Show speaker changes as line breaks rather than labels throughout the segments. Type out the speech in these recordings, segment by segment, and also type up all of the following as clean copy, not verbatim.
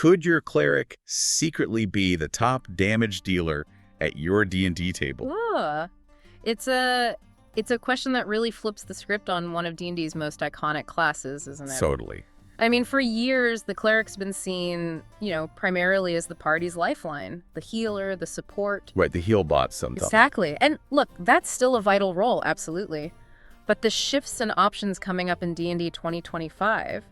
Could your cleric secretly be the top damage dealer at your D&D table?
Ooh. It's a question that really flips the script on one of D&D's most iconic classes, isn't it?
Totally.
I mean, for years, the cleric's been seen, primarily as the party's lifeline, the healer, the support.
Right, the healbots sometimes.
Exactly. And look, that's still a vital role, absolutely. But the shifts and options coming up in D&D 2025,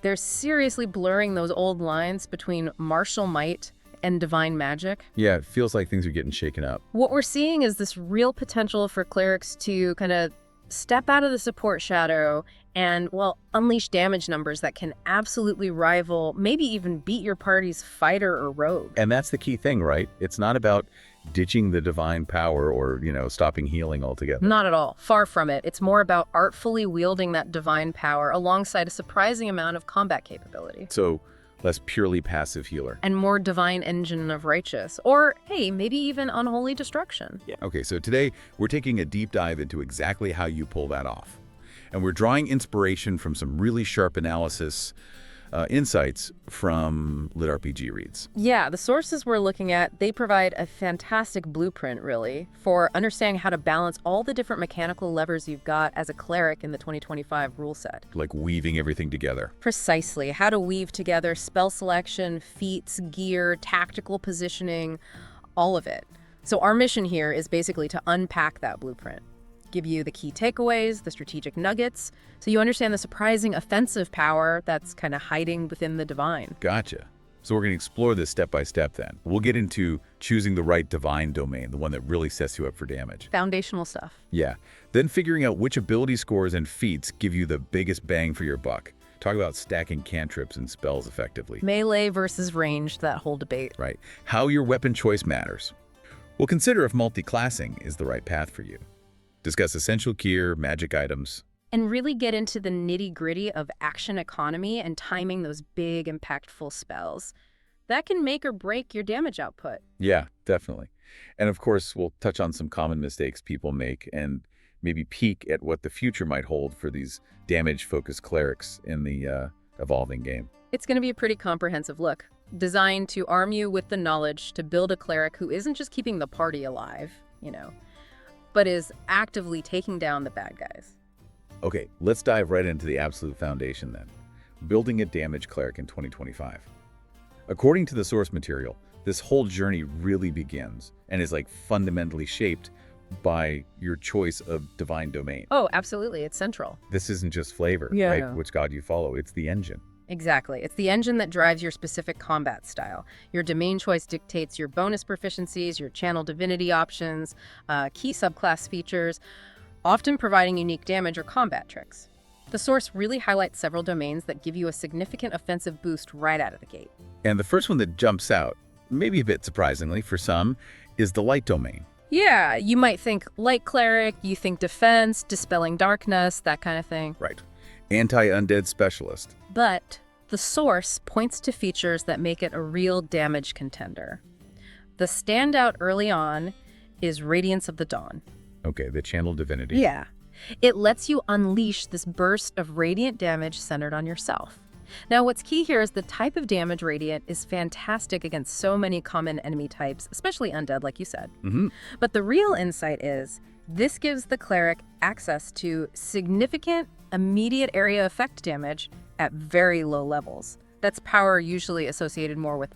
they're seriously blurring those old lines between martial might and divine magic.
Yeah, it feels like things are getting shaken up.
What we're seeing is this real potential for clerics to kind of step out of the support shadow and, unleash damage numbers that can absolutely rival, maybe even beat your party's fighter or rogue.
And that's the key thing, right? It's not about ditching the divine power or, stopping healing altogether.
Not at all. Far from it. It's more about artfully wielding that divine power alongside a surprising amount of combat capability.
So, less purely passive healer.
And more divine engine of righteous. Or, hey, maybe even unholy destruction.
Yeah. Okay, so today we're taking a deep dive into exactly how you pull that off. And we're drawing inspiration from some really sharp analysis insights from LitRPG Reads.
Yeah, the sources we're looking at, they provide a fantastic blueprint, really, for understanding how to balance all the different mechanical levers you've got as a cleric in the 2025 rule set.
Like weaving everything together.
Precisely. How to weave together spell selection, feats, gear, tactical positioning, all of it. So our mission here is basically to unpack that blueprint. Give you the key takeaways, the strategic nuggets, so you understand the surprising offensive power that's kind of hiding within the divine.
Gotcha. So we're going to explore this step by step then. We'll get into choosing the right divine domain, the one that really sets you up for damage.
Foundational stuff.
Yeah. Then figuring out which ability scores and feats give you the biggest bang for your buck. Talk about stacking cantrips and spells effectively.
Melee versus ranged, that whole debate.
Right. How your weapon choice matters. We'll consider if multiclassing is the right path for you. Discuss essential gear, magic items.
And really get into the nitty-gritty of action economy and timing those big, impactful spells. That can make or break your damage output.
Yeah, definitely. And of course, we'll touch on some common mistakes people make and maybe peek at what the future might hold for these damage-focused clerics in the evolving game.
It's going to be a pretty comprehensive look, designed to arm you with the knowledge to build a cleric who isn't just keeping the party alive, but is actively taking down the bad guys.
Okay, let's dive right into the absolute foundation then. Building a damage cleric in 2025. According to the source material, this whole journey really begins and is fundamentally shaped by your choice of divine domain.
Oh, absolutely. It's central.
This isn't just flavor,
Yeah.
right? Which god you follow. It's the engine.
Exactly. It's the engine that drives your specific combat style. Your domain choice dictates your bonus proficiencies, your channel divinity options, key subclass features, often providing unique damage or combat tricks. The source really highlights several domains that give you a significant offensive boost right out of the gate.
And the first one that jumps out, maybe a bit surprisingly for some, is the light domain.
Yeah, you might think light cleric, you think defense, dispelling darkness, that kind of thing.
Right. Anti-undead specialist.
But the source points to features that make it a real damage contender. The standout early on is Radiance of the Dawn.
Okay, the channel divinity.
Yeah. It lets you unleash this burst of radiant damage centered on yourself. Now, what's key here is the type of damage radiant is fantastic against so many common enemy types, especially undead, like you said.
Mm-hmm.
But the real insight is this gives the cleric access to significant immediate area effect damage at very low levels. That's power usually associated more with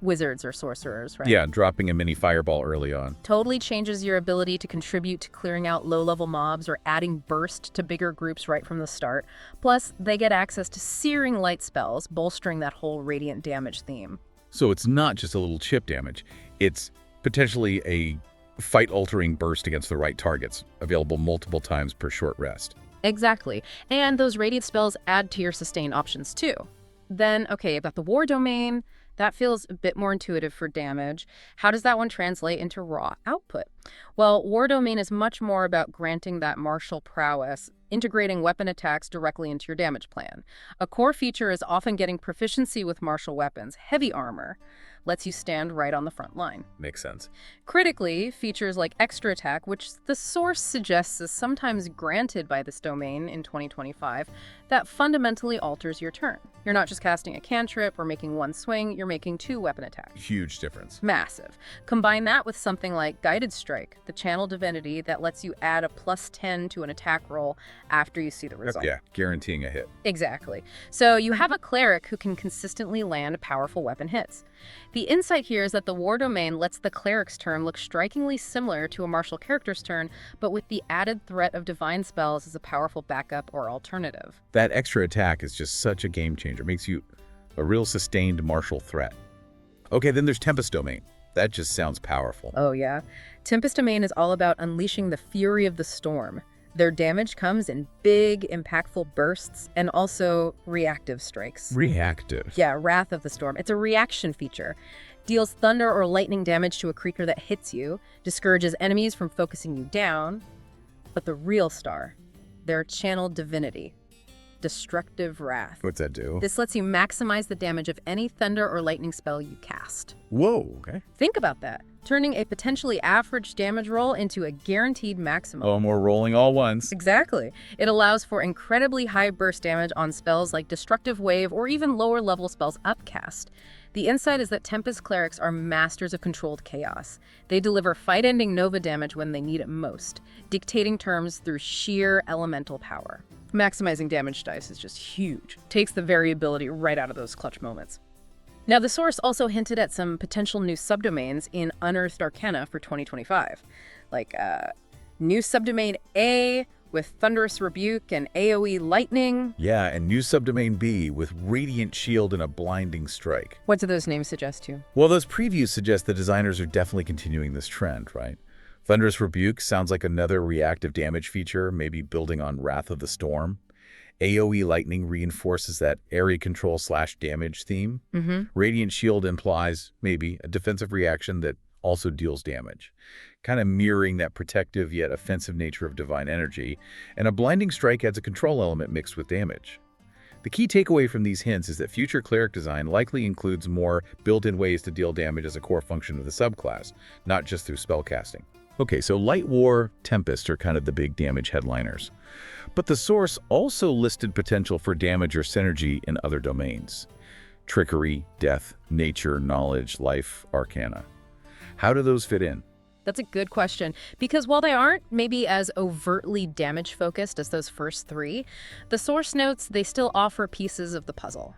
wizards or sorcerers, right?
Yeah, dropping a mini fireball early on.
Totally changes your ability to contribute to clearing out low-level mobs or adding burst to bigger groups right from the start. Plus, they get access to searing light spells, bolstering that whole radiant damage theme.
So it's not just a little chip damage. It's potentially a fight-altering burst against the right targets, available multiple times per short rest.
Exactly. And those radiant spells add to your sustain options too. Then, okay, about the war domain, that feels a bit more intuitive for damage. How does that one translate into raw output? Well, war domain is much more about granting that martial prowess, integrating weapon attacks directly into your damage plan. A core feature is often getting proficiency with martial weapons. Heavy armor lets you stand right on the front line.
Makes sense.
Critically, features like extra attack, which the source suggests is sometimes granted by this domain in 2025, that fundamentally alters your turn. You're not just casting a cantrip or making one swing, you're making 2 weapon attacks.
Huge difference.
Massive. Combine that with something like Guided Strike, the channel divinity that lets you add a +10 to an attack roll after you see the result.
Yeah, guaranteeing a hit.
Exactly. So you have a cleric who can consistently land powerful weapon hits. The insight here is that the war domain lets the cleric's turn look strikingly similar to a martial character's turn, but with the added threat of divine spells as a powerful backup or alternative.
That extra attack is just such a game changer. Makes you a real sustained martial threat. Okay, then there's Tempest Domain. That just sounds powerful.
Oh yeah. Tempest Domain is all about unleashing the fury of the storm. Their damage comes in big, impactful bursts and also reactive strikes.
Reactive.
Yeah, Wrath of the Storm. It's a reaction feature. Deals thunder or lightning damage to a creature that hits you, discourages enemies from focusing you down. But the real star, their channel divinity. Destructive Wrath.
What's that do?
This lets you maximize the damage of any thunder or lightning spell you cast.
Whoa, okay.
Think about that. Turning a potentially average damage roll into a guaranteed maximum.
Oh, more rolling all once.
Exactly. It allows for incredibly high burst damage on spells like Destructive Wave or even lower level spells upcast. The insight is that Tempest Clerics are masters of controlled chaos. They deliver fight-ending Nova damage when they need it most, dictating terms through sheer elemental power. Maximizing damage dice is just huge. Takes the variability right out of those clutch moments. Now, the source also hinted at some potential new subdomains in Unearthed Arcana for 2025, like new subdomain A with Thunderous Rebuke and AoE Lightning.
Yeah, and new subdomain B with Radiant Shield and a Blinding Strike.
What do those names suggest to you?
Well, those previews suggest the designers are definitely continuing this trend, right? Thunderous Rebuke sounds like another reactive damage feature, maybe building on Wrath of the Storm. AoE Lightning reinforces that area control / damage theme. Radiant Shield implies, maybe, a defensive reaction that also deals damage, kind of mirroring that protective yet offensive nature of Divine Energy. And a Blinding Strike adds a control element mixed with damage. The key takeaway from these hints is that future cleric design likely includes more built-in ways to deal damage as a core function of the subclass, not just through spellcasting. Okay, so Light War, Tempest are kind of the big damage headliners. But the source also listed potential for damage or synergy in other domains. Trickery, Death, Nature, Knowledge, Life, Arcana. How do those fit in?
That's a good question, because while they aren't maybe as overtly damage-focused as those first 3, the source notes they still offer pieces of the puzzle.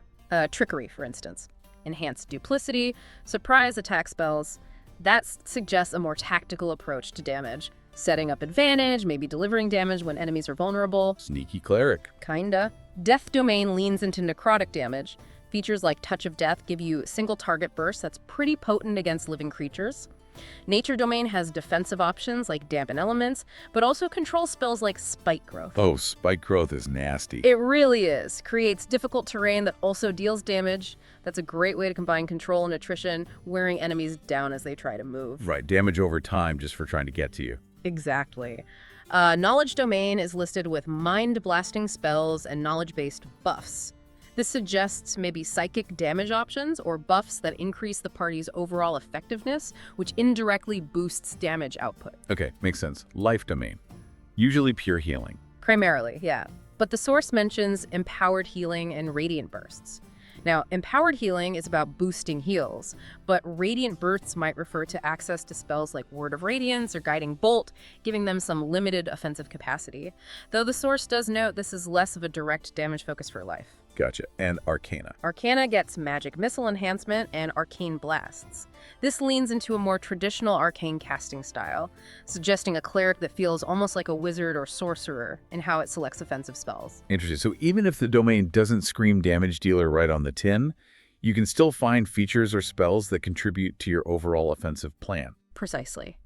Trickery, for instance. Enhanced Duplicity, Surprise attack spells. That suggests a more tactical approach to damage. Setting up advantage, maybe delivering damage when enemies are vulnerable.
Sneaky Cleric.
Kinda. Death Domain leans into necrotic damage. Features like Touch of Death give you single target bursts that's pretty potent against living creatures. Nature Domain has defensive options like Dampen Elements, but also control spells like Spike Growth.
Oh, Spike Growth is nasty.
It really is. Creates difficult terrain that also deals damage. That's a great way to combine control and attrition, wearing enemies down as they try to move.
Right, damage over time just for trying to get to you.
Exactly. Knowledge Domain is listed with mind-blasting spells and knowledge-based buffs. This suggests maybe psychic damage options or buffs that increase the party's overall effectiveness, which indirectly boosts damage output.
Okay, makes sense. Life Domain. Usually pure healing.
Primarily, yeah. But the source mentions empowered healing and radiant bursts. Now, empowered healing is about boosting heals, but radiant bursts might refer to access to spells like Word of Radiance or Guiding Bolt, giving them some limited offensive capacity. Though the source does note this is less of a direct damage focus for life.
Gotcha. And Arcana.
Arcana gets Magic Missile Enhancement and Arcane Blasts. This leans into a more traditional arcane casting style, suggesting a cleric that feels almost like a wizard or sorcerer in how it selects offensive spells.
Interesting. So even if the domain doesn't scream damage dealer right on the tin, you can still find features or spells that contribute to your overall offensive plan.
Precisely.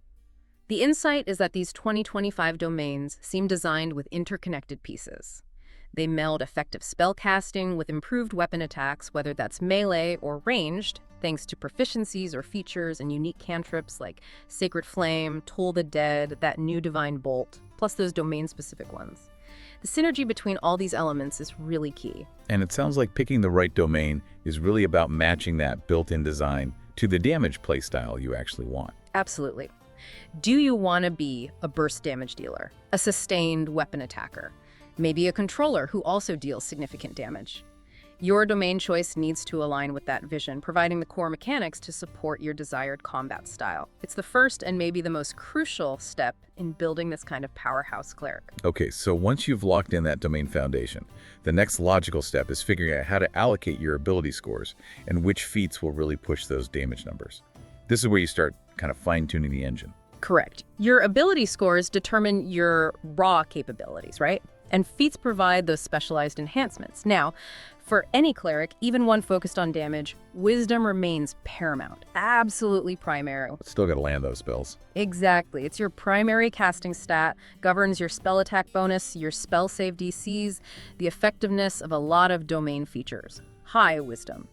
The insight is that these 2025 domains seem designed with interconnected pieces. They meld effective spellcasting with improved weapon attacks, whether that's melee or ranged, thanks to proficiencies or features and unique cantrips like Sacred Flame, Toll the Dead, that new Divine Bolt, plus those domain-specific ones. The synergy between all these elements is really key.
And it sounds like picking the right domain is really about matching that built-in design to the damage playstyle you actually want.
Absolutely. Do you want to be a burst damage dealer, a sustained weapon attacker, maybe a controller who also deals significant damage? Your domain choice needs to align with that vision, providing the core mechanics to support your desired combat style. It's the first and maybe the most crucial step in building this kind of powerhouse cleric.
Okay, so once you've locked in that domain foundation, the next logical step is figuring out how to allocate your ability scores and which feats will really push those damage numbers. This is where you start kind of fine-tuning the engine.
Correct. Your ability scores determine your raw capabilities, right? And feats provide those specialized enhancements. Now, for any cleric, even one focused on damage, wisdom remains paramount, absolutely primary.
Still got to land those spells.
Exactly. It's your primary casting stat, governs your spell attack bonus, your spell save DCs, the effectiveness of a lot of domain features. High wisdom.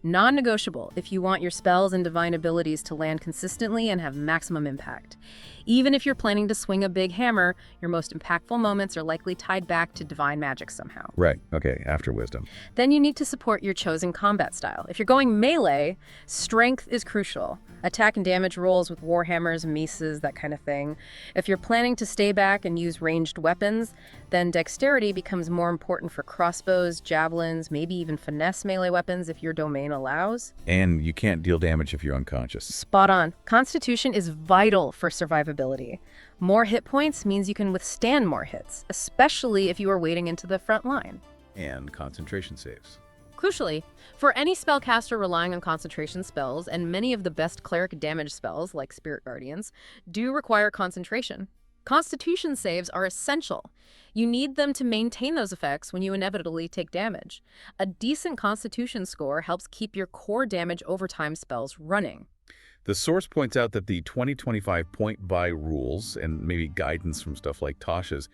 Non-negotiable if you want your spells and divine abilities to land consistently and have maximum impact. Even if you're planning to swing a big hammer, your most impactful moments are likely tied back to divine magic somehow.
Right, okay, after wisdom.
Then you need to support your chosen combat style. If you're going melee, strength is crucial. Attack and damage rolls with warhammers, maces, that kind of thing. If you're planning to stay back and use ranged weapons, then dexterity becomes more important for crossbows, javelins, maybe even finesse melee weapons if your domain allows.
And you can't deal damage if you're unconscious.
Spot on. Constitution is vital for survivability. More hit points means you can withstand more hits, especially if you are wading into the front line.
And concentration saves.
Crucially, for any spellcaster relying on concentration spells, and many of the best cleric damage spells, like Spirit Guardians, do require concentration. Constitution saves are essential. You need them to maintain those effects when you inevitably take damage. A decent Constitution score helps keep your core damage overtime spells running.
The source points out that the 2025 point buy rules, and maybe guidance from stuff like Tasha's,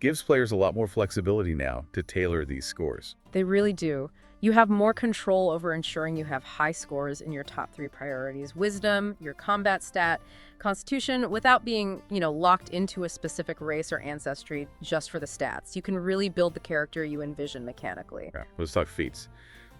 gives players a lot more flexibility now to tailor these scores.
They really do. You have more control over ensuring you have high scores in your top 3 priorities: wisdom, your combat stat, constitution, without being, locked into a specific race or ancestry just for the stats. You can really build the character you envision mechanically.
Yeah, let's talk feats.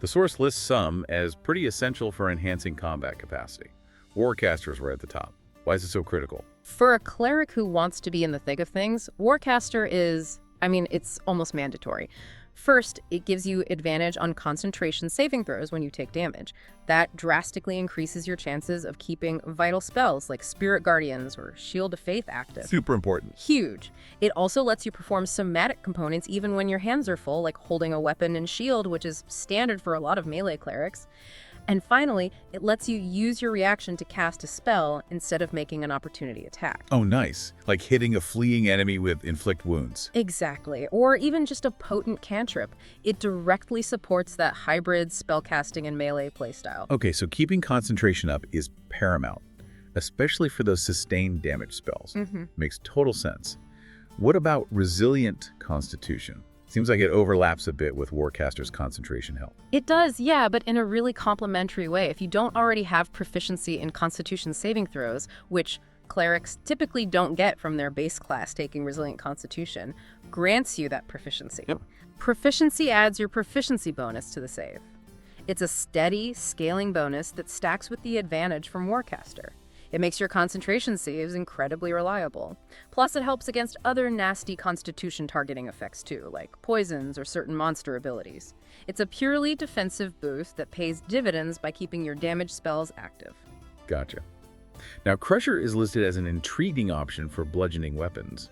The source lists some as pretty essential for enhancing combat capacity. Warcasters were at the top. Why is it so critical?
For a cleric who wants to be in the thick of things, Warcaster is, it's almost mandatory. First, it gives you advantage on concentration saving throws when you take damage. That drastically increases your chances of keeping vital spells like Spirit Guardians or Shield of Faith active.
Super important.
Huge. It also lets you perform somatic components even when your hands are full, like holding a weapon and shield, which is standard for a lot of melee clerics. And finally, it lets you use your reaction to cast a spell instead of making an opportunity attack.
Oh, nice. Like hitting a fleeing enemy with inflict wounds.
Exactly. Or even just a potent cantrip. It directly supports that hybrid spellcasting and melee playstyle.
Okay, so keeping concentration up is paramount, especially for those sustained damage spells. Makes total sense. What about resilient constitution? Seems like it overlaps a bit with Warcaster's concentration help.
It does, yeah, but in a really complementary way. If you don't already have proficiency in Constitution saving throws, which clerics typically don't get from their base class taking Resilient Constitution, grants you that proficiency.
Yep.
Proficiency adds your proficiency bonus to the save. It's a steady, scaling bonus that stacks with the advantage from Warcaster. It makes your concentration saves incredibly reliable. Plus, it helps against other nasty Constitution targeting effects too, like poisons or certain monster abilities. It's a purely defensive boost that pays dividends by keeping your damage spells active.
Gotcha. Now, Crusher is listed as an intriguing option for bludgeoning weapons.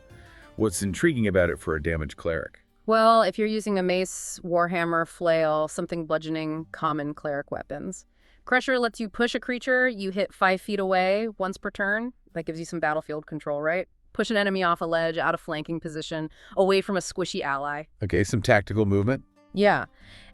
What's intriguing about it for a damage cleric?
Well, if you're using a mace, warhammer, flail, something bludgeoning, common cleric weapons. Crusher lets you push a creature you hit 5 feet away once per turn. That gives you some battlefield control, right? Push an enemy off a ledge, out of flanking position, away from a squishy ally.
Okay, some tactical movement.
Yeah.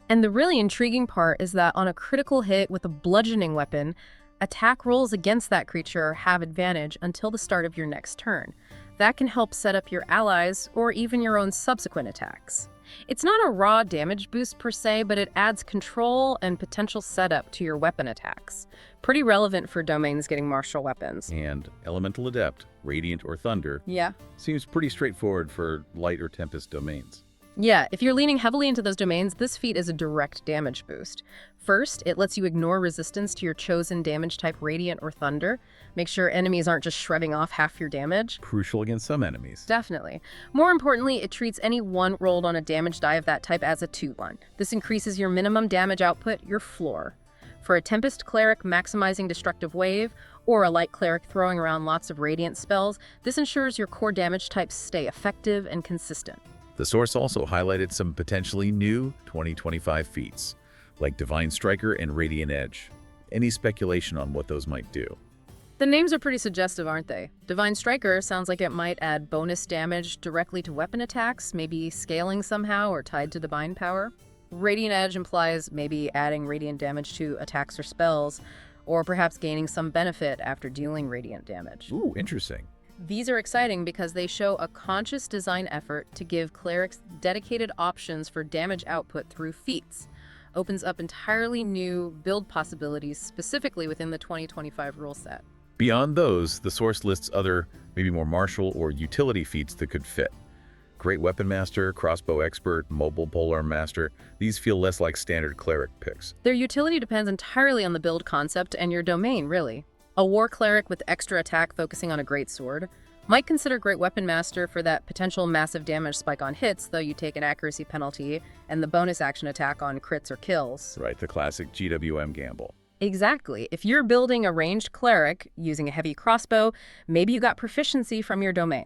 And the really intriguing part is that on a critical hit with a bludgeoning weapon, attack rolls against that creature have advantage until the start of your next turn. That can help set up your allies or even your own subsequent attacks. It's not a raw damage boost per se, but it adds control and potential setup to your weapon attacks. Pretty relevant for domains getting martial weapons.
And Elemental Adept, Radiant or Thunder,
Yeah.
seems pretty straightforward for Light or Tempest domains.
Yeah, if you're leaning heavily into those domains, this feat is a direct damage boost. First, it lets you ignore resistance to your chosen damage type Radiant or Thunder. Make sure enemies aren't just shredding off half your damage.
Crucial against some enemies.
Definitely. More importantly, it treats any 1 rolled on a damage die of that type as a 2-1. This increases your minimum damage output, your floor. For a Tempest Cleric maximizing Destructive Wave, or a Light Cleric throwing around lots of Radiant spells, this ensures your core damage types stay effective and consistent.
The source also highlighted some potentially new 2025 feats, like Divine Striker and Radiant Edge. Any speculation on what those might do?
The names are pretty suggestive, aren't they? Divine Striker sounds like it might add bonus damage directly to weapon attacks, maybe scaling somehow or tied to Divine Power. Radiant Edge implies maybe adding radiant damage to attacks or spells, or perhaps gaining some benefit after dealing radiant damage.
Ooh, interesting.
These are exciting because they show a conscious design effort to give clerics dedicated options for damage output through feats. Opens up entirely new build possibilities specifically within the 2025 rule set.
Beyond those, the source lists other, maybe more martial or utility feats that could fit. Great Weapon Master, Crossbow Expert, Mobile Polearm Master, these feel less like standard cleric picks.
Their utility depends entirely on the build concept and your domain, really. A War Cleric with extra attack focusing on a great sword might consider Great Weapon Master for that potential massive damage spike on hits, though you take an accuracy penalty and the bonus action attack on crits or kills.
Right, the classic GWM gamble.
Exactly. If you're building a ranged cleric using a heavy crossbow, maybe you got proficiency from your domain.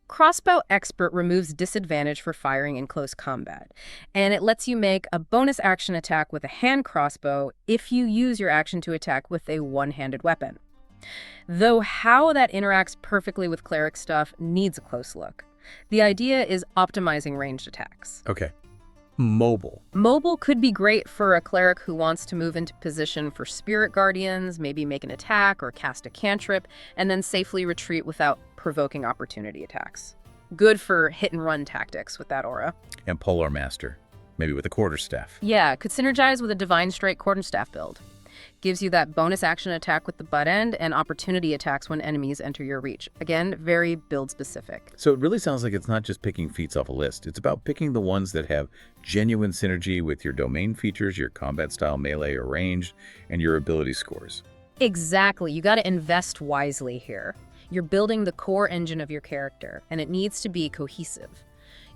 Crossbow Expert removes disadvantage for firing in close combat, and it lets you make a bonus action attack with a hand crossbow if you use your action to attack with a one-handed weapon. Though how that interacts perfectly with cleric stuff needs a close look. The idea is optimizing ranged attacks.
Okay. Mobile.
Mobile could be great for a cleric who wants to move into position for spirit guardians, maybe make an attack or cast a cantrip, and then safely retreat without provoking opportunity attacks. Good for hit-and-run tactics with that aura.
And Polar Master, maybe with a quarterstaff.
Yeah, could synergize with a Divine Strike quarterstaff build. Gives you that bonus action attack with the butt end and opportunity attacks when enemies enter your reach. Again, very build-specific.
So it really sounds like it's not just picking feats off a list. It's about picking the ones that have genuine synergy with your domain features, your combat style, melee or ranged, and your ability scores.
Exactly. You got to invest wisely here. You're building the core engine of your character, and it needs to be cohesive.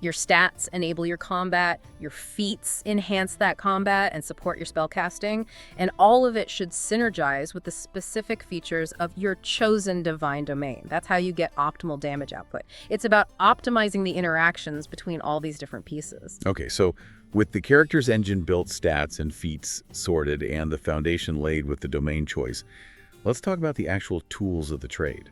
Your stats enable your combat, your feats enhance that combat and support your spellcasting, and all of it should synergize with the specific features of your chosen divine domain. That's how you get optimal damage output. It's about optimizing the interactions between all these different pieces.
Okay, so with the character's engine built, stats and feats sorted, and the foundation laid with the domain choice, let's talk about the actual tools of the trade.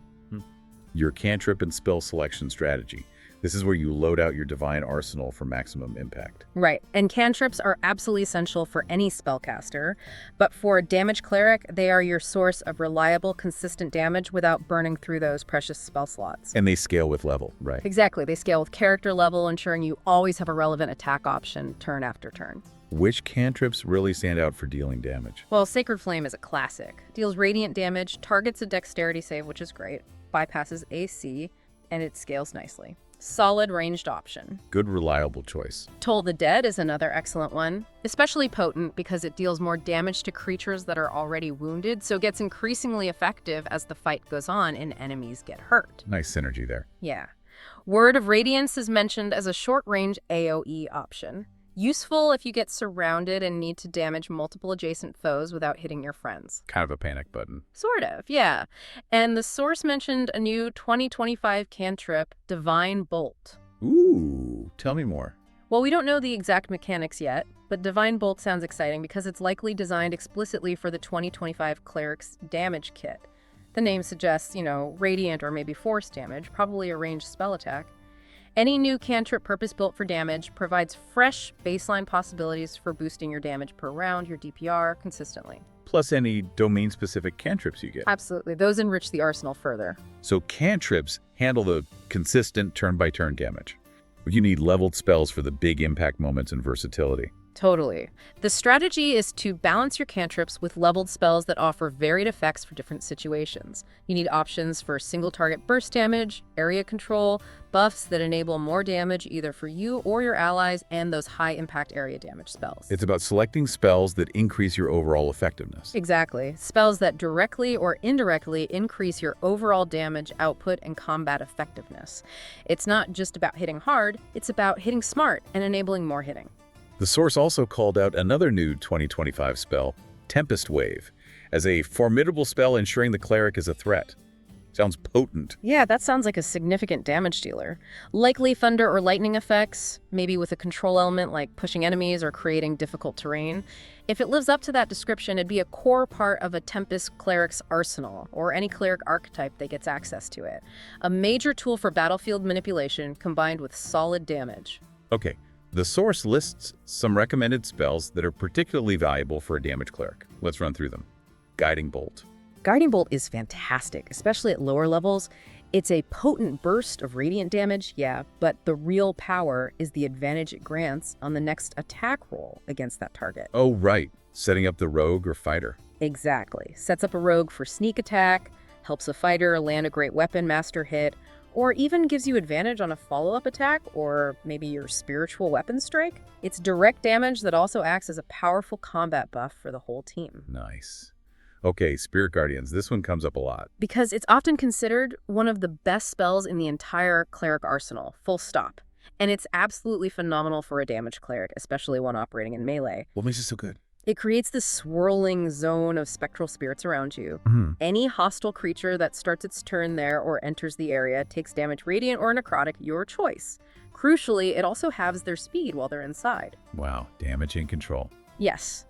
Your cantrip and spell selection strategy. This is where you load out your divine arsenal for maximum impact.
Right, and cantrips are absolutely essential for any spellcaster, but for a damage cleric, they are your source of reliable, consistent damage without burning through those precious spell slots.
And they scale with level, right?
Exactly, they scale with character level, ensuring you always have a relevant attack option turn after turn.
Which cantrips really stand out for dealing damage?
Well, Sacred Flame is a classic. Deals radiant damage, targets a dexterity save, which is great, bypasses AC, and it scales nicely. Solid ranged option.
Good, reliable choice.
Toll the Dead is another excellent one, especially potent because it deals more damage to creatures that are already wounded, so gets increasingly effective as the fight goes on and enemies get hurt.
Nice synergy there.
Yeah. Word of Radiance is mentioned as a short-range AoE option. Useful if you get surrounded and need to damage multiple adjacent foes without hitting your friends.
Kind of a panic button.
Sort of, yeah. And the source mentioned a new 2025 cantrip, Divine Bolt.
Ooh, tell me more.
Well, we don't know the exact mechanics yet, but Divine Bolt sounds exciting because it's likely designed explicitly for the 2025 Cleric's damage kit. The name suggests, radiant or maybe force damage, probably a ranged spell attack. Any new cantrip purpose-built for damage provides fresh baseline possibilities for boosting your damage per round, your DPR, consistently.
Plus any domain-specific cantrips you get.
Absolutely. Those enrich the arsenal further.
So cantrips handle the consistent turn-by-turn damage. You need leveled spells for the big impact moments and versatility.
Totally. The strategy is to balance your cantrips with leveled spells that offer varied effects for different situations. You need options for single target burst damage, area control, buffs that enable more damage either for you or your allies, and those high impact area damage spells.
It's about selecting spells that increase your overall effectiveness.
Exactly. Spells that directly or indirectly increase your overall damage output and combat effectiveness. It's not just about hitting hard, it's about hitting smart and enabling more hitting.
The source also called out another new 2025 spell, Tempest Wave, as a formidable spell ensuring the cleric is a threat. Sounds potent.
Yeah, that sounds like a significant damage dealer. Likely thunder or lightning effects, maybe with a control element like pushing enemies or creating difficult terrain. If it lives up to that description, it'd be a core part of a Tempest cleric's arsenal, or any cleric archetype that gets access to it. A major tool for battlefield manipulation combined with solid damage.
Okay. The source lists some recommended spells that are particularly valuable for a damage cleric. Let's run through them. Guiding Bolt.
Guiding Bolt is fantastic, especially at lower levels. It's a potent burst of radiant damage, yeah, but the real power is the advantage it grants on the next attack roll against that target.
Oh, right. Setting up the rogue or fighter.
Exactly. Sets up a rogue for sneak attack, helps a fighter land a great weapon master hit, or even gives you advantage on a follow-up attack or maybe your spiritual weapon strike. It's direct damage that also acts as a powerful combat buff for the whole team.
Nice. Okay, Spirit Guardians. This one comes up a lot.
Because it's often considered one of the best spells in the entire cleric arsenal, full stop. And it's absolutely phenomenal for a damage cleric, especially one operating in melee.
What makes it so good?
It creates this swirling zone of spectral spirits around you.
Mm-hmm.
Any hostile creature that starts its turn there or enters the area takes damage radiant or necrotic, your choice. Crucially, it also halves their speed while they're inside.
Wow, damage and control.
Yes.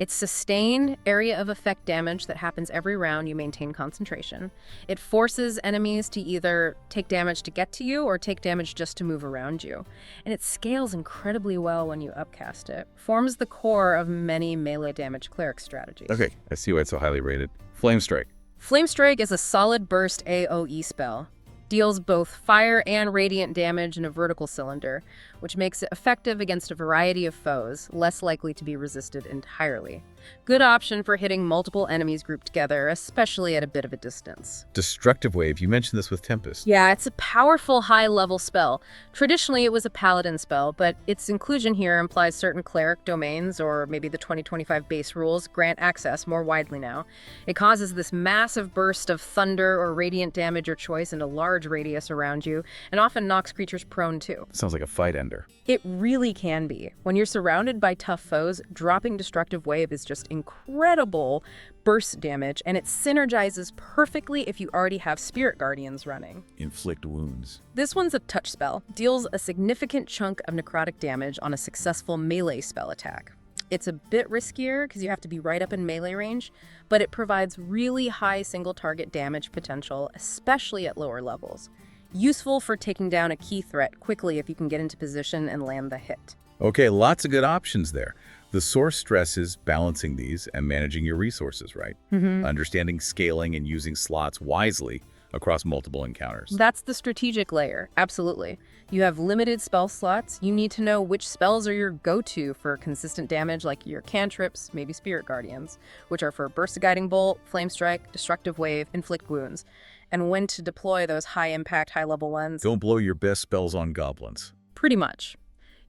It's sustained area of effect damage that happens every round you maintain concentration. It forces enemies to either take damage to get to you or take damage just to move around you. And it scales incredibly well when you upcast it. Forms the core of many melee damage cleric strategies.
Okay, I see why it's so highly rated. Flame Strike.
Flame Strike is a solid burst AoE spell. Deals both fire and radiant damage in a vertical cylinder, which makes it effective against a variety of foes, less likely to be resisted entirely. Good option for hitting multiple enemies grouped together, especially at a bit of a distance.
Destructive Wave. You mentioned this with Tempest.
Yeah, it's a powerful high-level spell. Traditionally, it was a paladin spell, but its inclusion here implies certain cleric domains, or maybe the 2025 base rules, grant access more widely now. It causes this massive burst of thunder or radiant damage your choice in a large radius around you, and often knocks creatures prone too.
Sounds like a fight ender.
It really can be. When you're surrounded by tough foes, dropping Destructive Wave is just incredible burst damage, and it synergizes perfectly if you already have Spirit Guardians running.
Inflict Wounds.
This one's a touch spell. Deals a significant chunk of necrotic damage on a successful melee spell attack. It's a bit riskier because you have to be right up in melee range, but it provides really high single target damage potential, especially at lower levels. Useful for taking down a key threat quickly if you can get into position and land the hit.
Okay, lots of good options there. The source stresses balancing these and managing your resources, right? Understanding scaling and using slots wisely across multiple encounters.
That's the strategic layer, absolutely. You have limited spell slots. You need to know which spells are your go-to for consistent damage, like your cantrips, maybe Spirit Guardians, which are for Burst of Guiding Bolt, Flame Strike, Destructive Wave, Inflict Wounds, and when to deploy those high-impact, high-level ones.
Don't blow your best spells on goblins.
Pretty much.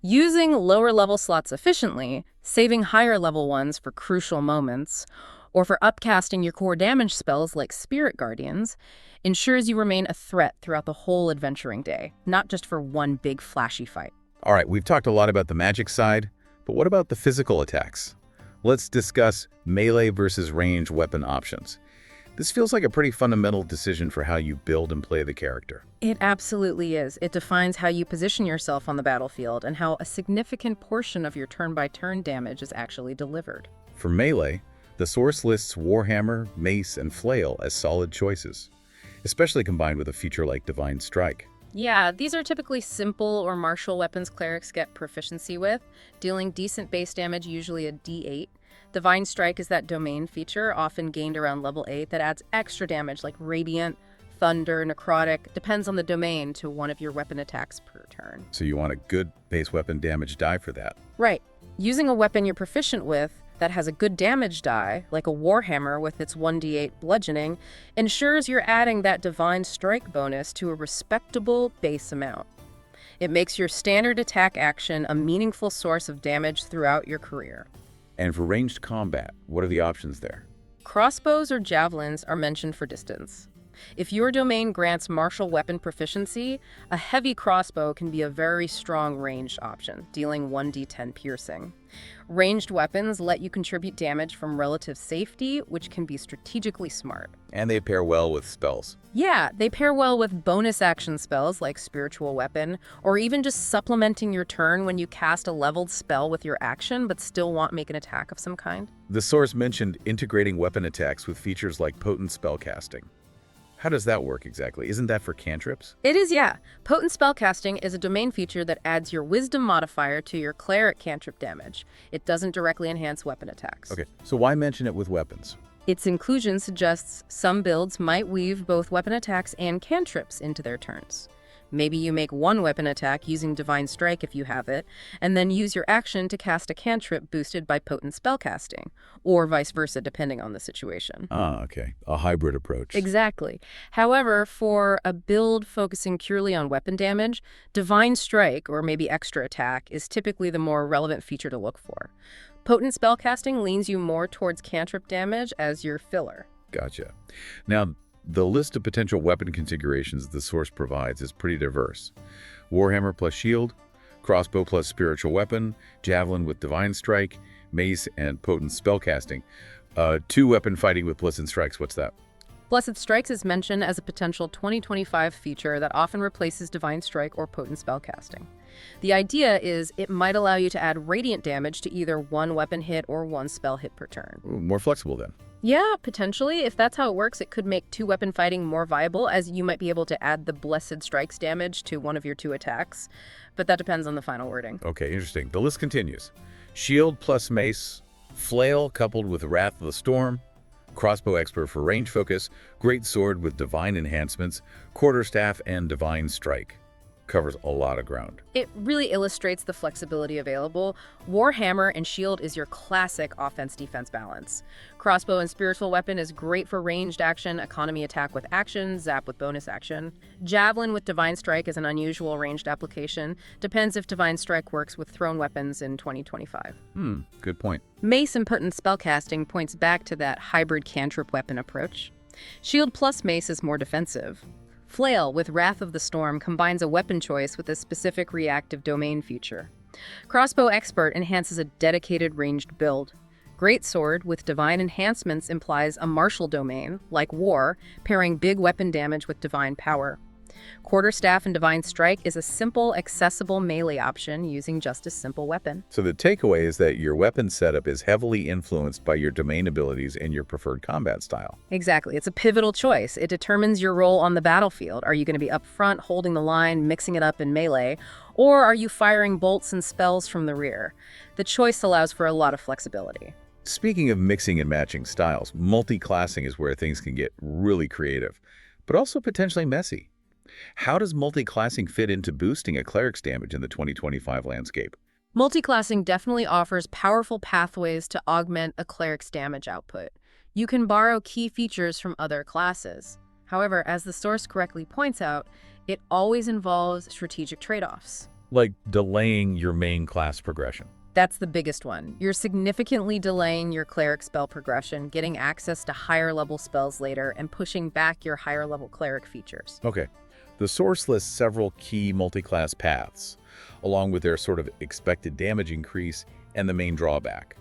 Using lower-level slots efficiently, saving higher-level ones for crucial moments, or for upcasting your core damage spells like Spirit Guardians, ensures you remain a threat throughout the whole adventuring day, not just for one big flashy fight.
All right, we've talked a lot about the magic side, but what about the physical attacks? Let's discuss melee versus range weapon options. This feels like a pretty fundamental decision for how you build and play the character.
It absolutely is. It defines how you position yourself on the battlefield and how a significant portion of your turn-by-turn damage is actually delivered.
For melee, the source lists Warhammer, Mace, and Flail as solid choices, especially combined with a feature like Divine Strike.
Yeah, these are typically simple or martial weapons clerics get proficiency with, dealing decent base damage, usually a D8. Divine Strike is that domain feature, often gained around level 8, that adds extra damage like Radiant, Thunder, Necrotic, depends on the domain, to one of your weapon attacks per turn.
So you want a good base weapon damage die for that.
Right. Using a weapon you're proficient with that has a good damage die, like a warhammer with its 1d8 bludgeoning, ensures you're adding that divine strike bonus to a respectable base amount. It makes your standard attack action a meaningful source of damage throughout your career.
And for ranged combat, what are the options there?
Crossbows or javelins are mentioned for distance. If your domain grants martial weapon proficiency, a heavy crossbow can be a very strong ranged option, dealing 1d10 piercing. Ranged weapons let you contribute damage from relative safety, which can be strategically smart.
And they pair well with spells.
Yeah, they pair well with bonus action spells like Spiritual Weapon, or even just supplementing your turn when you cast a leveled spell with your action but still want to make an attack of some kind.
The source mentioned integrating weapon attacks with features like potent spellcasting. How does that work exactly? Isn't that for cantrips?
It is, yeah. Potent spellcasting is a domain feature that adds your wisdom modifier to your cleric cantrip damage. It doesn't directly enhance weapon attacks.
Okay, so why mention it with weapons?
Its inclusion suggests some builds might weave both weapon attacks and cantrips into their turns. Maybe you make one weapon attack using Divine Strike if you have it, and then use your action to cast a cantrip boosted by potent spellcasting, or vice versa depending on the situation.
Ah, okay. A hybrid approach.
Exactly. However, for a build focusing purely on weapon damage, Divine Strike, or maybe Extra Attack, is typically the more relevant feature to look for. Potent spellcasting leans you more towards cantrip damage as your filler.
Gotcha. Now, the list of potential weapon configurations the source provides is pretty diverse. Warhammer plus shield, crossbow plus spiritual weapon, javelin with divine strike, mace and potent spellcasting. Two-weapon fighting with blessed strikes, what's that?
Blessed Strikes is mentioned as a potential 2025 feature that often replaces Divine Strike or potent spellcasting. The idea is it might allow you to add radiant damage to either one weapon hit or one spell hit per turn.
Ooh, more flexible then.
Yeah, potentially. If that's how it works, it could make two-weapon fighting more viable, as you might be able to add the Blessed Strikes damage to one of your two attacks. But that depends on the final wording.
Okay, interesting. The list continues. Shield plus mace, flail coupled with Wrath of the Storm, crossbow expert for range focus, great sword with divine enhancements, quarterstaff and divine strike. Covers a lot of ground.
It really illustrates the flexibility available. Warhammer and shield is your classic offense-defense balance. Crossbow and spiritual weapon is great for ranged action, economy attack with action, zap with bonus action. Javelin with divine strike is an unusual ranged application. Depends if divine strike works with thrown weapons in 2025.
Good point.
Mace and potent spellcasting points back to that hybrid cantrip weapon approach. Shield plus mace is more defensive. Flail with Wrath of the Storm combines a weapon choice with a specific reactive domain feature. Crossbow Expert enhances a dedicated ranged build. Greatsword with divine enhancements implies a martial domain, like War, pairing big weapon damage with divine power. Quarterstaff and Divine Strike is a simple, accessible melee option using just a simple weapon.
So the takeaway is that your weapon setup is heavily influenced by your domain abilities and your preferred combat style.
Exactly. It's a pivotal choice. It determines your role on the battlefield. Are you going to be up front, holding the line, mixing it up in melee, or are you firing bolts and spells from the rear? The choice allows for a lot of flexibility.
Speaking of mixing and matching styles, multiclassing is where things can get really creative, but also potentially messy. How does multiclassing fit into boosting a cleric's damage in the 2025 landscape?
Multiclassing definitely offers powerful pathways to augment a cleric's damage output. You can borrow key features from other classes. However, as the source correctly points out, it always involves strategic trade-offs.
Like delaying your main class progression.
That's the biggest one. You're significantly delaying your cleric spell progression, getting access to higher level spells later, and pushing back your higher level cleric features.
Okay. The source lists several key multiclass paths, along with their sort of expected damage increase and the main drawback.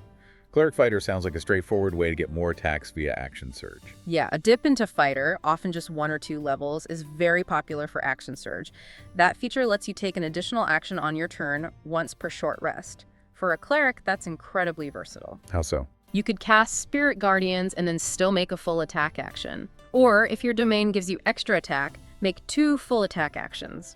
Cleric Fighter sounds like a straightforward way to get more attacks via Action Surge.
Yeah, a dip into Fighter, often just 1 or 2 levels, is very popular for Action Surge. That feature lets you take an additional action on your turn once per short rest. For a cleric, that's incredibly versatile.
How so?
You could cast Spirit Guardians and then still make a full attack action. Or, if your domain gives you extra attack, make 2 full attack actions.